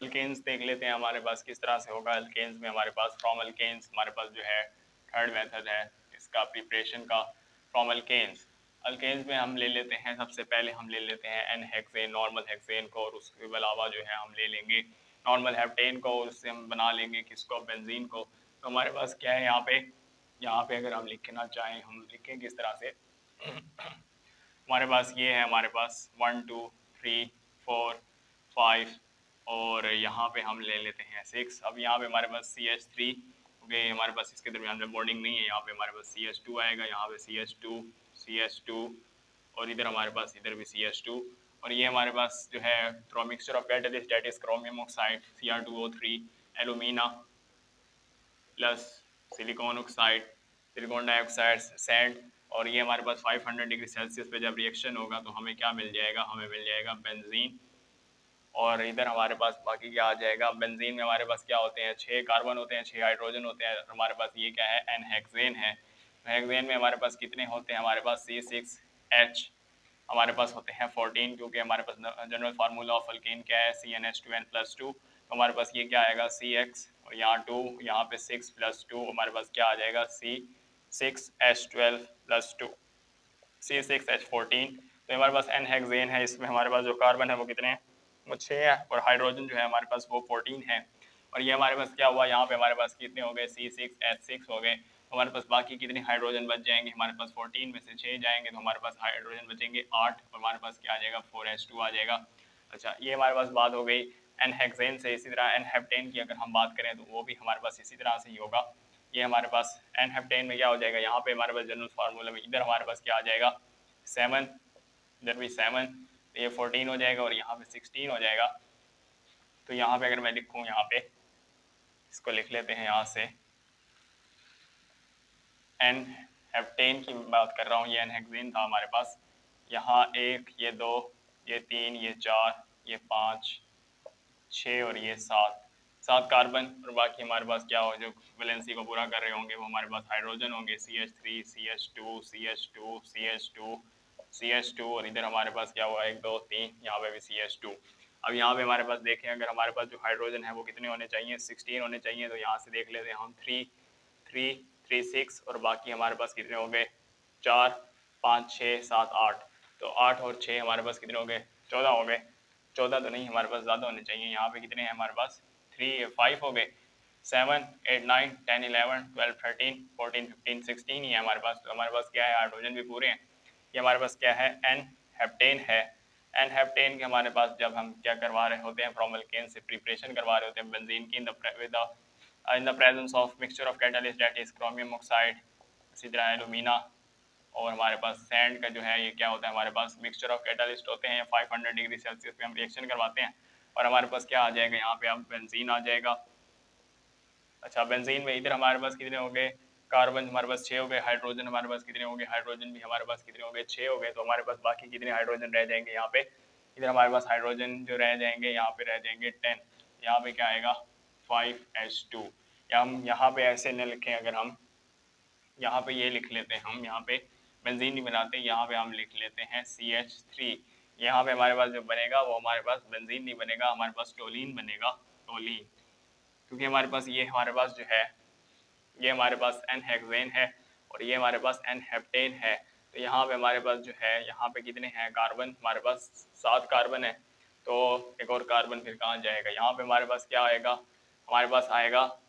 A: अल्केन्स देख लेते हैं हमारे पास किस तरह से होगा। अल्केन्स में हमारे पास फ्रॉम अल्केन्स हमारे पास जो है थर्ड मेथड है इसका प्रिपरेशन का, फ्रॉम अल्केन्स। अल्केन्स में हम ले लेते हैं, सबसे पहले हम ले लेते हैं एन हेक्सेन, नॉर्मल हेक्सेन को, और उसके अलावा जो है हम ले लेंगे नॉर्मल हेप्टेन को, और उससे हम बना लेंगे किसको, बेंजीन को। तो हमारे पास क्या है यहाँ पे अगर हम लिखना चाहें हम लिखें किस तरह से हमारे पास ये है, हमारे पास 1 2 3 4 5 और यहाँ पे हम ले लेते हैं 6। अब यहाँ पे हमारे पास CH3 ओके, हमारे पास इसके दरमियान में बॉन्डिंग नहीं है, यहाँ पे हमारे पास CH2 आएगा, यहाँ पे CH2 और इधर हमारे पास इधर भी CH2। और ये हमारे पास जो है through mixture of catalyst that is chromium oxide Cr2O3 alumina plus silicon oxide, silicon dioxide, sand. और ये हमारे पास 500 डिग्री सेल्सियस पे जब रिएक्शन होगा तो हमें क्या मिल जाएगा, हमें मिल जाएगा बेंजीन। और इधर हमारे पास बाकी क्या आ जाएगा, बेंजीन में हमारे पास क्या होते हैं, 6 कार्बन होते हैं, 6 हाइड्रोजन होते हैं। हमारे पास ये क्या है, एन हेक्सेन है। हेक्सेन में हमारे पास कितने होते हैं, हमारे पास C6H हमारे पास होते हैं 14, क्योंकि हमारे पास जनरल फार्मूला ऑफ अल्केन क्या है, CnH2n+2। तो हमारे पास ये क्या आएगा CX और यहाँ 2, यहाँ पे 6+2 हमारे पास क्या आ जाएगा C6H12+2 C6H14। तो हमारे पास एन हेक्सेन है, इसमें हमारे पास जो कार्बन है वो कितने हैं, वो 6 है, और हाइड्रोजन जो है हमारे पास वो 14 है। और ये हमारे पास क्या हुआ, यहाँ पे हमारे पास कितने हो गए, C6H6 हो गए। हमारे पास बाकी कितने हाइड्रोजन बच जाएंगे, हमारे पास 14 में से 6 जाएंगे तो हमारे पास हाइड्रोजन बचेंगे 8 और हमारे पास क्या आ जाएगा 4H2 आ जाएगा। अच्छा, ये हमारे पास बात हो गई एन हेक्सेन से। इसी तरह एन हेप्टेन की अगर हम बात करें तो वो भी हमारे पास इसी तरह से ही होगा। ये हमारे पास एन हेप्टेन में क्या हो जाएगा, यहाँ पे हमारे पास जनरल फार्मूला में इधर हमारे पास क्या आ जाएगा 7, इधर भी 7, तो ये 14 हो जाएगा और यहाँ पे 16 हो जाएगा। तो यहाँ पे अगर मैं लिखूँ, यहाँ पे इसको लिख लेते हैं यहाँ से, एन हेप्टेन की बात कर रहा हूँ, ये एन हेक्सेन था हमारे पास। यहाँ 1, ये 2, ये 3, ये 4, ये 5, 6 और ये 7 कार्बन। और बाकी हमारे पास क्या हो, जो वैलेंसी को पूरा कर रहे होंगे वो हमारे पास हाइड्रोजन होंगे, CH3 CH2 CH2 CH2 CH2 और इधर हमारे पास क्या हुआ 1 2 3, यहाँ पे भी CH2। अब यहाँ पे हमारे पास देखें, अगर हमारे पास जो हाइड्रोजन है वो कितने होने चाहिए, 16 होने चाहिए। तो यहाँ से देख लेते हैं हम 3 3 3 6 और बाकी हमारे पास कितने हो गए 4 5 6 7 8। तो 8 और 6 हमारे पास कितने हो गए 14 हो गए। 14 तो नहीं, हमारे पास ज़्यादा होने चाहिए। यहाँ पे कितने हैं हमारे पास 5 हो गए, 7 8 9 10 11 12 13 14 15 16 ही है हमारे पास। तो हमारे पास क्या है, हाइड्रोजन भी पूरे हैं। ये हमारे पास क्या है, एन हेप्टेन है। एन हेप्टेन के हमारे पास जब हम क्या करवा रहे होते हैं, फ्रॉम अल्केन से प्रिपरेशन करवा रहे होते हैं बेंजीन की, in the presence of mixture of catalyst that is chromium oxide, इसी तरह एलुमिना और हमारे पास सैंड का जो है ये क्या होता है, हमारे पास मिक्सचर ऑफ कैटलिस्ट होते हैं। 500 डिग्री सेल्सियस पे हम रिएक्शन करवाते हैं और हमारे पास क्या आ जाएगा, यहाँ पे अब बेंजीन आ जाएगा। अच्छा, बेंजीन में इधर हमारे पास कितने हो गए, कार्बन हमारे पास 6 हो गए, हाइड्रोजन हमारे पास कितने हो गए, हाइड्रोजन भी हमारे पास कितने हो गए 6 हो गए। तो हमारे पास बाकी कितने हाइड्रोजन रह जाएंगे, यहाँ पे इधर हमारे पास हाइड्रोजन जो रह जाएंगे यहाँ पे रह जाएंगे 10। यहाँ पे क्या आएगा 5H2। या हम यहाँ पे ऐसे न लिखें, अगर हम यहाँ पे ये लिख लेते हैं, हम यहाँ पे बेंजीन नहीं बनाते, यहाँ पे हम लिख लेते हैं CH3। यहाँ पे हमारे पास जो बनेगा वो हमारे पास बेंजीन नहीं बनेगा, हमारे पास टोलीन बनेगा, टोलीन। क्योंकि हमारे पास ये हमारे पास जो है ये हमारे पास एन हेक्सेन है और ये हमारे पास एन हेप्टेन है। तो यहाँ पे हमारे पास जो है, यहाँ पे कितने हैं कार्बन, हमारे पास 7 कार्बन है। तो एक और कार्बन फिर कहाँ जाएगा, यहाँ पे हमारे पास क्या आएगा, हमारे पास आएगा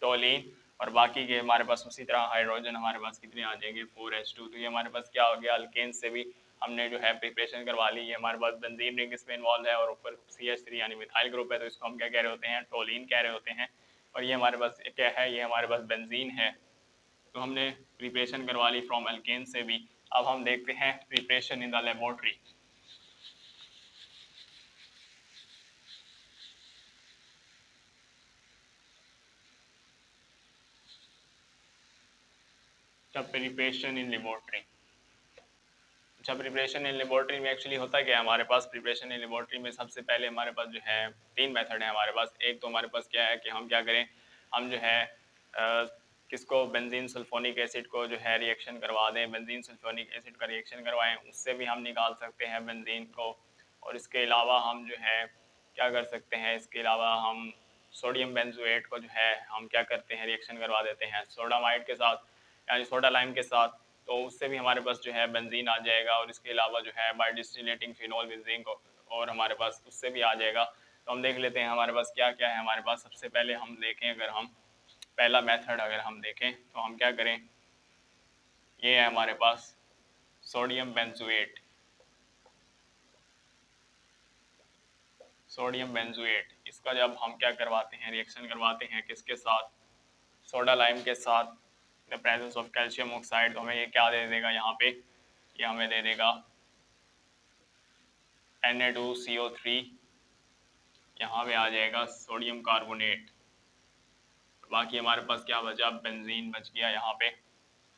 A: टोलिन, और बाकी के हमारे पास उसी तरह हाइड्रोजन हमारे पास कितने आ जाएंगे 4H2। तो ये हमारे पास क्या हो गया, अल्केन से भी हमने जो है प्रिपरेशन करवा ली। ये हमारे पास बेंजीन रिंग इसमें इन्वॉल्व है और ऊपर CH3 यानी मिथाइल ग्रुप है, तो इसको हम क्या कह रहे होते हैं, टोलिन कह रहे होते हैं। और ये हमारे पास क्या है, ये हमारे पास बेंजीन है। तो हमने प्रिपरेशन करवा ली फ्रॉम एल्केन से भी। अब हम देखते हैं प्रिपरेशन इन द लेबोरेटरी। जब प्रिपरेशन इन लेबोरेटरी, जब प्रिपरेशन इन लेबोरेटरी में एक्चुअली होता क्या है, हमारे पास प्रिपरेशन इन लेबोरेटरी में सबसे पहले हमारे पास जो है 3 मेथड है हमारे पास। एक तो हमारे पास क्या है कि हम क्या करें, हम जो है किसको, बेंजीन सल्फोनिक एसिड को जो है रिएक्शन करवा दें, बेंजीन सल्फोनिक एसिड का रिएक्शन करवाएं, उससे भी हम निकाल सकते हैं बेंजीन को। और इसके अलावा हम जो है क्या कर सकते हैं, इसके अलावा हम सोडियम बेंजोएट को जो है हम क्या करते हैं, रिएक्शन करवा देते हैं सोडामाइड के साथ यानी सोडा लाइम के साथ। तो उससे भी हमारे पास जो है बेंजीन आ जाएगा। और इसके अलावा जो है by distillating phenol with zinc और हमारे पास उससे भी आ जाएगा। तो हम देख लेते हैं हमारे पास क्या क्या है। हमारे पास सबसे पहले हम देखें, अगर हम पहला मेथड अगर हम देखें तो हम क्या करें, ये है हमारे पास सोडियम बेंजोएट, सोडियम बेंजोएट। इसका जब हम क्या करवाते हैं, रिएक्शन करवाते हैं किसके साथ, सोडा लाइम के साथ, the presence of calcium oxide, तो हमें ये क्या दे देगा यहाँ पे, ये हमें दे देगा Na2CO3। यहाँ पे आ जाएगा सोडियम कार्बोनेट। बाकी हमारे पास क्या बचा, बेंजीन बच गया यहाँ पे।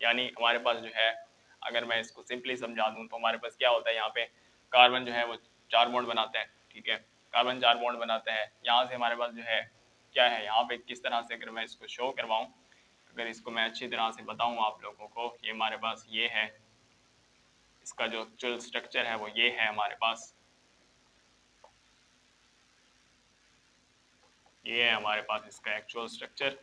A: यानी हमारे पास जो है, अगर मैं इसको सिंपली समझा दूँ तो हमारे पास क्या होता है, यहाँ पे कार्बन जो है वो 4 बॉन्ड बनाता है, ठीक है, कार्बन 4 बॉन्ड बनाता है। यहाँ से हमारे पास जो है क्या है, यहाँ पे किस तरह से अगर मैं इसको शो करवाऊँ, अगर इसको मैं अच्छी तरह से बताऊँ आप लोगों को, ये हमारे पास ये है, इसका जो एक्चुअल स्ट्रक्चर है वो ये है हमारे पास, ये है हमारे पास इसका एक्चुअल स्ट्रक्चर।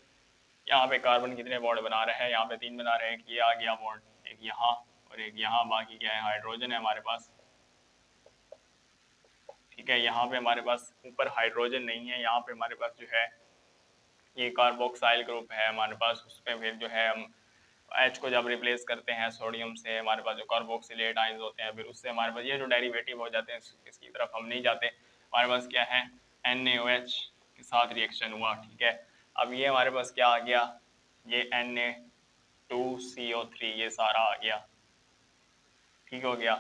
A: यहाँ पे कार्बन कितने बॉन्ड बना रहे हैं, यहाँ पे 3 बना रहे हैं, एक ये आ गया बॉन्ड, एक यहाँ और एक यहाँ। बाकी क्या है, हाइड्रोजन है हमारे पास, ठीक है। यहाँ पे हमारे पास ऊपर हाइड्रोजन नहीं है, यहाँ पे हमारे पास जो है ये कार्बोक्साइल ग्रुप है हमारे पास। उस पर फिर जो है हम H को जब रिप्लेस करते हैं सोडियम से, हमारे पास जो कार्बोक्सिलेट आयंस होते हैं, फिर उससे हमारे पास ये जो डेरिवेटिव हो जाते हैं, इसकी तरफ हम नहीं जाते। हमारे पास क्या है, NaOH के साथ रिएक्शन हुआ, ठीक है। अब ये हमारे पास क्या आ गया, ये Na2CO3 ये सारा आ गया, ठीक हो गया।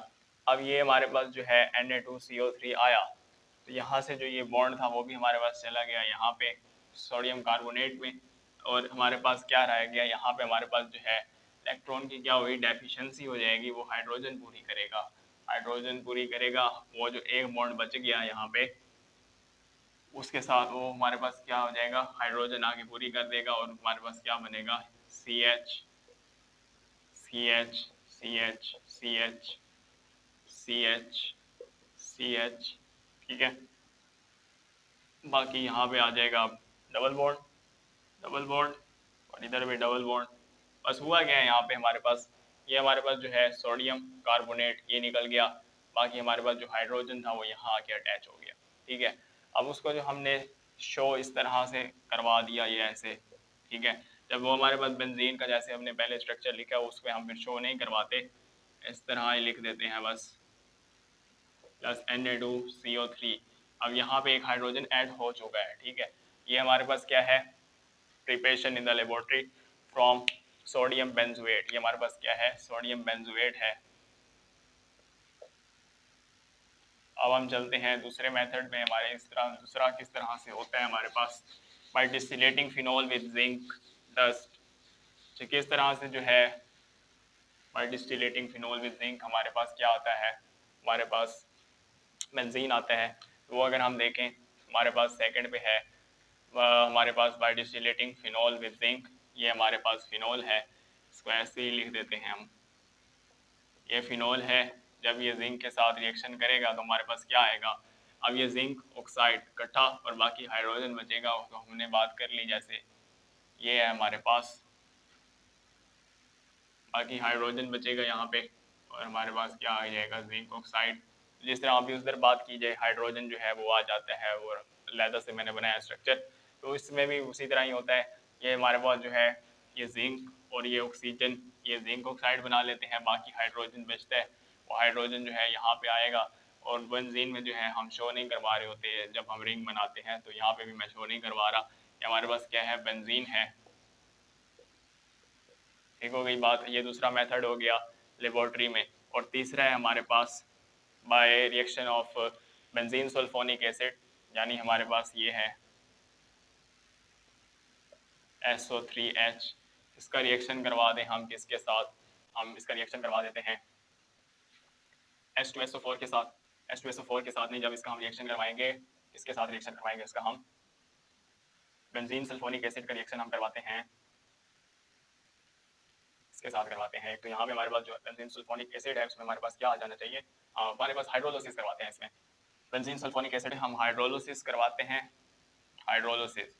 A: अब ये हमारे पास जो है Na2CO3 आया, तो यहाँ से जो ये बॉन्ड था वो भी हमारे पास चला गया यहाँ पे सोडियम कार्बोनेट में। और हमारे पास क्या रह गया, यहाँ पे हमारे पास जो है इलेक्ट्रॉन की क्या हुई, डेफिशिएंसी हो जाएगी, वो हाइड्रोजन पूरी करेगा, हाइड्रोजन पूरी करेगा। वो जो एक बॉन्ड बच गया यहाँ पे, उसके साथ वो हमारे पास क्या हो जाएगा, हाइड्रोजन आगे पूरी कर देगा। और हमारे पास क्या बनेगा, CH CH CH CH CH CH, ठीक है। बाकी यहाँ पे आ जाएगा डबल बॉन्ड, डबल बॉन्ड, और इधर भी डबल बॉन्ड। बस हुआ क्या है, यहाँ पे हमारे पास ये हमारे पास जो है सोडियम कार्बोनेट ये निकल गया। बाकी हमारे पास जो हाइड्रोजन था वो यहाँ आके अटैच हो गया, ठीक है। अब उसको जो हमने शो इस तरह से करवा दिया, ये ऐसे, ठीक है। जब वो हमारे पास बेंजीन का जैसे हमने पहले स्ट्रक्चर लिखा है, उसको हम फिर शो नहीं करवाते, इस तरह ही लिख देते हैं बस, प्लस Na2CO3। अब यहाँ पे एक हाइड्रोजन ऐड हो चुका है, ठीक है। ये हमारे पास क्या है, preparation in the laboratory from sodium benzoate. ये हमारे पास क्या है, सोडियम बेंजोएट है। अब हम चलते हैं दूसरे मेथड में। हमारे इस तरह दूसरा किस तरह से होता है हमारे पास, by distillating phenol with zinc dust. तो किस तरह से जो है by distillating phenol with zinc हमारे पास क्या आता है, हमारे पास बेंजीन आता है। तो वो अगर हम देखें हमारे पास सेकंड पे है, हमारे पास by distillating phenol with zinc, ये हमारे पास फिनॉल है, इसको ऐसे ही लिख देते हैं हम, ये फिनॉल है। जब ये जिंक के साथ रिएक्शन करेगा तो हमारे पास क्या आएगा, अब ये जिंक ऑक्साइड इकट्ठा और बाकी हाइड्रोजन बचेगा, तो हमने बात कर ली जैसे, ये है हमारे पास बाकी हाइड्रोजन बचेगा यहाँ पे, और हमारे पास क्या आ जाएगा, जिंक ऑक्साइड। जिस तरह अभी उस तरह बात की जाए, हाइड्रोजन जो है वो आ जाता है, और लेदर से मैंने बनाया स्ट्रक्चर, तो इसमें भी उसी तरह ही होता है। ये हमारे पास जो है ये जिंक और ये ऑक्सीजन, ये जिंक ऑक्साइड बना लेते हैं, बाकी हाइड्रोजन बचता है, वो हाइड्रोजन जो है यहाँ पे आएगा। और बेंजीन में जो है हम शो नहीं करवा रहे होते हैं जब हम रिंग बनाते हैं, तो यहाँ पे भी मैं शो नहीं करवा रहा। ये हमारे पास क्या है, बेंजीन है। ठीक हो गई बात। ये दूसरा मेथड हो गया लेबोरेटरी में। और तीसरा है हमारे पास by reaction of benzene sulphonic acid, यानी हमारे पास ये है SO3H। इसका रिएक्शन करवा दें हम किसके साथ, हम इसका रिएक्शन करवा देते हैं H2SO4 के साथ। H2SO4 के साथ नहीं, जब इसका हम रिएक्शन करवाएंगे, इसके साथ रिएक्शन करवाएंगे, इसका हम बेंजीन सल्फोनिक एसिड का रिएक्शन हम करवाते हैं, इसके साथ करवाते हैं। तो यहाँ पे हमारे पास जो बेंजीन सल्फोनिक एसिड है, उसमें हमारे पास क्या आ जाना चाहिए, हमारे पास हाइड्रोलिसिस करवाते हैं इसमें। बेंजीन सल्फोनिक एसिड हम हाइड्रोलिसिस करवाते हैं, हाइड्रोलिसिस।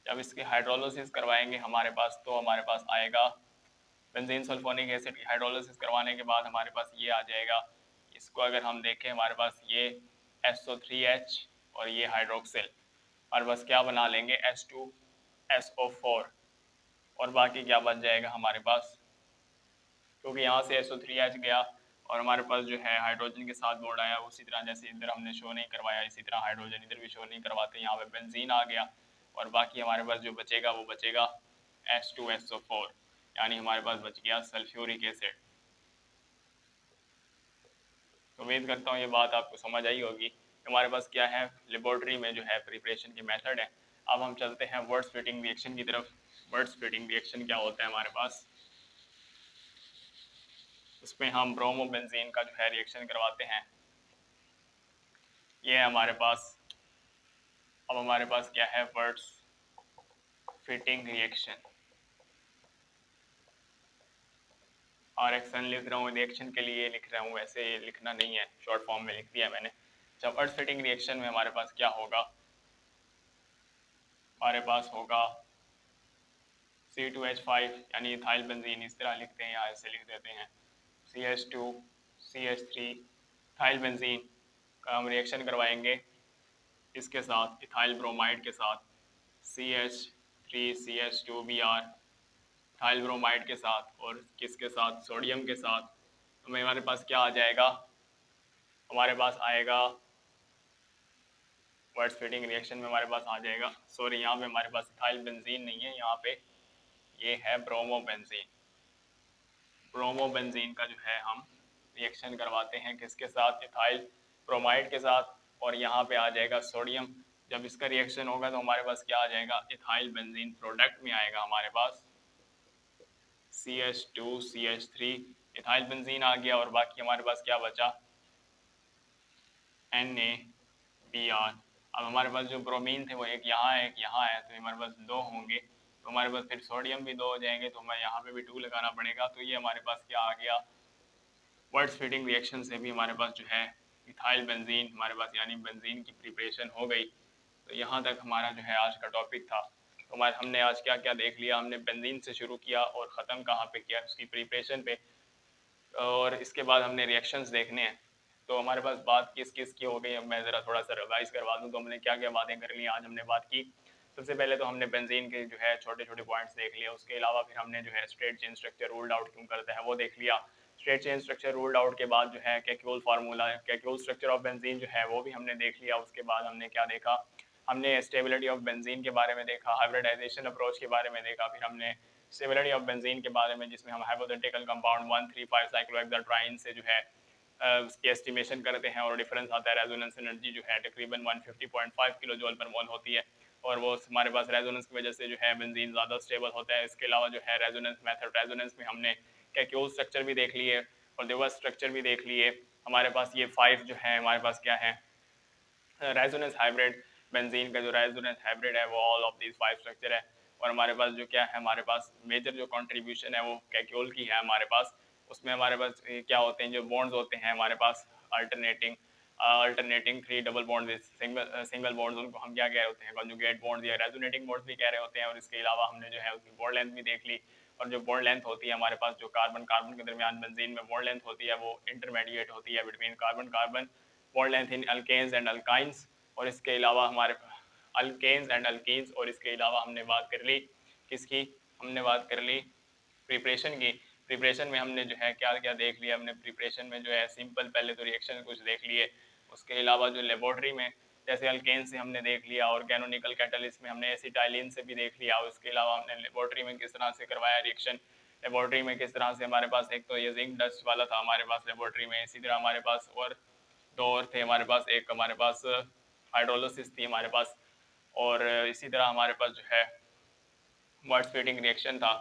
A: जब इसकी हाइड्रोलिसिस करवाएंगे हमारे पास, तो हमारे पास आएगा बेंजीन सल्फोनिक एसिड की हाइड्रोलिसिस करवाने के बाद हमारे पास ये आ जाएगा। इसको अगर हम देखें, हमारे पास ये SO3H और ये हाइड्रोक्सिल, हमारे पास क्या बना लेंगे, H2SO4, और बाकी क्या बच जाएगा हमारे पास, क्योंकि यहाँ से SO3H गया और हमारे पास जो है हाइड्रोजन के साथ बॉन्ड आया, उसी तरह जैसे इधर हमने शो नहीं करवाया, इसी तरह हाइड्रोजन इधर भी शो नहीं करवाते, यहाँ पे बेंजीन आ गया, और बाकी हमारे पास जो बचेगा वो बचेगा H2SO4, यानी हमारे पास बच गया सल्फ्यूरिक एसिड। तो उम्मीद करता हूँ ये बात आपको समझ आई होगी। हमारे पास क्या है, लेबोरेटरी में जो है प्रिपरेशन के मेथड है। अब हम चलते हैं वर्ड स्प्लिटिंग रिएक्शन की तरफ। वर्ड स्प्लिटिंग रिएक्शन क्या होता है हमारे पास, उसमें हम ब्रोमोबेंजीन का जो है रिएक्शन करवाते हैं। ये है हमारे पास। अब हमारे पास क्या है, वर्ड्स फिटिंग रिएक्शन। और एक्शन लिख रहा हूँ, रिएक्शन के लिए लिख रहा हूँ, वैसे लिखना नहीं है, शॉर्ट फॉर्म में लिख दिया मैंने। जब वर्ड फिटिंग रिएक्शन में हमारे पास क्या होगा, हमारे पास होगा C2H5 यानी इथाइल बेंजीन, इस तरह लिखते हैं, यहाँ ऐसे लिख देते हैं CH2 CH3 इथाइल बेंजीन का हम रिएक्शन करवाएंगे इसके साथ, इथाइल ब्रोमाइड के साथ, CH3CH2Br इथाइल ब्रोमाइड के साथ, और किसके साथ, सोडियम के साथ। तो हमारे पास क्या आ जाएगा, हमारे पास आएगा वर्ड फिटिंग रिएक्शन में हमारे पास आ जाएगा, सॉरी यहाँ पे हमारे पास इथाइल बेंजीन नहीं है, यहाँ पे ये है ब्रोमोबेंजीन। ब्रोमोबेंजीन का जो है हम रिएक्शन करवाते हैं किसके साथ, इथाइल ब्रोमाइड के साथ, और यहाँ पे आ जाएगा सोडियम। जब इसका रिएक्शन होगा तो हमारे पास क्या आ जाएगा, इथाइल बेंजीन प्रोडक्ट में आएगा हमारे पास CH2CH3 इथाइल बेंजीन आ गया, और बाकी हमारे पास क्या बचा, NaBr। अब हमारे पास जो ब्रोमीन थे वो एक यहाँ है, एक यहाँ है, तो हमारे पास दो होंगे, तो हमारे पास फिर सोडियम भी दो हो जाएंगे, तो हमें यहाँ पे भी 2 लगाना पड़ेगा। तो ये हमारे पास क्या आ गया, वर्ड्स फिटिंग रिएक्शन से भी हमारे पास जो है इथाइल बेंजीन हमारे पास यानी बेंजीन की प्रिपरेशन हो गई। तो यहाँ तक हमारा जो है आज का टॉपिक था। तो हमारे हमने आज क्या क्या देख लिया, हमने बेंजीन से शुरू किया और ख़त्म कहाँ पे किया, उसकी प्रिपरेशन पे, और इसके बाद हमने रिएक्शंस देखने हैं। तो हमारे पास बात किस किस की हो गई, अब मैं ज़रा थोड़ा सा रिवाइज करवा दूँ तो हमने क्या क्या बातें कर ली आज हमने बात की। सबसे पहले तो हमने बेंजीन के जो है छोटे छोटे पॉइंट्स देख लिया, उसके अलावा फिर हमने जो है straight chain structure ruled out क्यों करता है वो देख लिया। Straight chain structure ruled out के बाद जो है कैक्यूल फार्मूला है, कैक्यूल स्ट्रक्चर ऑफ बेंजीन जो है वो भी हमने देख लिया। उसके बाद हमने क्या देखा, हमने स्टेबिलिटी ऑफ बेंजीन के बारे में देखा, हाइब्रिडाइजेशन अप्रोच के बारे में देखा, फिर हमने स्टेबिलिटी ऑफ बेंजीन के बारे में जिसमें हम हाइपोथेटिकल कंपाउंड 135 साइक्लोहेक्साट्राइन से जो है उसकी एस्टिमेशन करते हैं, और डिफरेंस आता है रेजोनेंस एनर्जी जो है तकरीबन 150.5 किलो जूल पर मोल होती है, और वो हमारे पास रेजोनेंस की वजह से जो है बेंजीन ज़्यादा स्टेबल होता है। इसके अलावा जो है रेजोनेंस मेथड, रेजोनेंस में हमने कैक्यूल स्ट्रक्चर भी देख लिए और रिवर्स स्ट्रक्चर भी देख लिए। हमारे पास ये 5 जो है हमारे पास क्या है, रेजोनेंस हाइब्रिड, बेंजीन का जो रेजोनेंस हाइब्रिड है वो ऑल ऑफ दीज 5 स्ट्रक्चर है। और हमारे पास जो क्या है, हमारे पास मेजर जो कंट्रीब्यूशन है वो कैक्यूल की है हमारे पास। उसमें हमारे पास क्या होते हैं, जो बॉन्ड्स होते हैं हमारे पास alternating 3 double bond, single bonds उनको हम क्या कह रहे होते हैं, कॉन्जुगेट बॉन्ड्स या रेजोनेटिंग बॉन्ड्स भी कह रहे होते हैं। और इसके अलावा हमने जो है उसकी बॉन्ड लेंथ भी देख ली, और जो बॉन्ड लेंथ होती है हमारे पास, जो कार्बन कार्बन के दरमियान बेंजीन में बॉन्ड लेंथ होती है वो इंटरमीडिएट होती है between carbon carbon, bond length in alkenes and alkynes. और इसके अलावा हमारे अल्केन्स एंड अल्कीन्स, और इसके अलावा हमने बात कर ली किसकी, हमने बात कर ली प्रिपरेशन की। प्रिपरेशन में हमने जो है क्या क्या देख लिया, हमने प्रिपरेशन में जो है सिंपल पहले तो रिएक्शन कुछ देख लिए, उसके अलावा जो लेबोरेटरी में जैसे अल्केन से हमने देख लिया, और कैनोनिकल कैटलिस्ट में हमने एसिटाइलिन से भी देख लिया। उसके अलावा हमने लेबोरेटरी में किस तरह से करवाया रिएक्शन, लेबोरेटरी में किस तरह से हमारे पास एक तो ये जिंक डस्ट वाला था हमारे पास लेबोरेटरी में, इसी तरह हमारे पास और दो और थे हमारे पास, एक हमारे पास हाइड्रोलिसिस थी हमारे पास, और इसी तरह हमारे पास जो है वर्ड स्प्लिटिंग रिएक्शन था।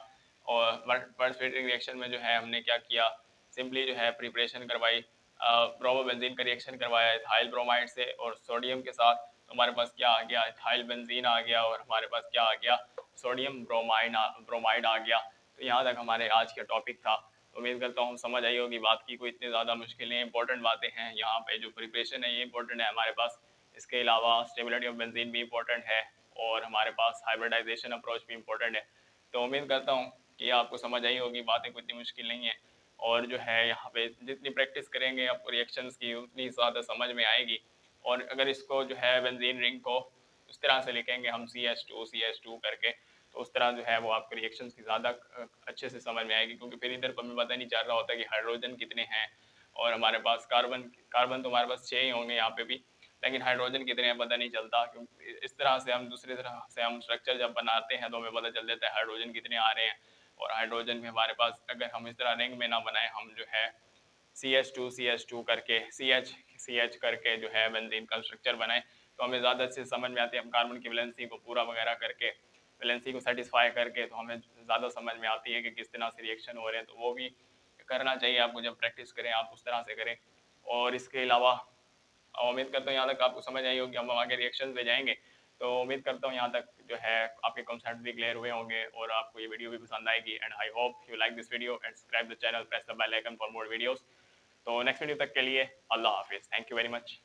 A: और वर्ड स्प्लिटिंग रिएक्शन में जो है हमने क्या किया, सिंपली जो है प्रिपरेशन करवाई, प्रोपोबेंजीन का रिएक्शन करवाया इथाइल ब्रोमाइड से और सोडियम के साथ, तो हमारे पास क्या आ गया, इथाइल बेंजीन आ गया, और हमारे पास क्या आ गया, सोडियम ब्रोमाइड आ गया। तो यहाँ तक हमारे आज का टॉपिक था। उम्मीद करता हूँ समझ आई होगी बात की, कोई इतनी ज़्यादा मुश्किल नहीं, इंपॉर्टेंट बातें हैं यहाँ पे, जो प्रिपरेशन है ये इंपॉर्टेंट है हमारे पास। इसके अलावा स्टेबिलिटी ऑफ बेंजीन भी इंपॉर्टेंट है, और हमारे पास हाइब्रिडाइजेशन अप्रोच भी इंपॉर्टेंट है। तो उम्मीद करता हूँ कि आपको समझ आई होगी, बातें कोई इतनी मुश्किल नहीं है, और जो है यहाँ पे जितनी प्रैक्टिस करेंगे आपको रिएक्शंस की उतनी ज़्यादा समझ में आएगी। और अगर इसको जो है बेंजीन रिंग को उस तरह से लिखेंगे हम CH2 करके, तो उस तरह जो है वो आपको रिएक्शंस की ज़्यादा अच्छे से समझ में आएगी, क्योंकि फिर इधर हमें पता नहीं चल रहा होता कि हाइड्रोजन कितने हैं, और हमारे पास कार्बन कार्बन तो हमारे पास 6 ही होंगे यहाँ पे भी, लेकिन हाइड्रोजन कितने हैं पता नहीं चलता, क्योंकि इस तरह से हम दूसरी तरह से हम स्ट्रक्चर जब बनाते हैं तो हमें पता चल जाता है हाइड्रोजन कितने आ रहे हैं। और हाइड्रोजन में हमारे पास अगर हम इस तरह रिंग में ना बनाए, हम जो है CH2 करके CH करके जो है बेंजीन का स्ट्रक्चर बनाए, तो हमें ज़्यादा अच्छे से समझ में आती है। हम कार्बन की वैलेंसी को पूरा वगैरह करके, वैलेंसी को सेटिस्फाई करके, तो हमें ज़्यादा समझ में आती है कि किस तरह से रिएक्शन हो रहे हैं। तो वो भी करना चाहिए आपको, जब प्रैक्टिस करें आप उस तरह से करें। और इसके अलावा उम्मीद करता हूँ यहाँ तक आपको समझ आई होगी, हम आगे रिएक्शन पे जाएंगे। तो उम्मीद करता हूँ यहाँ तक जो है आपके कॉन्सेप्ट भी क्लियर हुए होंगे, और आपको ये वीडियो भी पसंद आएगी। And I hope you like this video and subscribe the channel, press the bell icon for more videos. तो नेक्स्ट वीडियो तक के लिए अल्लाह हाफिज़, थैंक यू वेरी मच।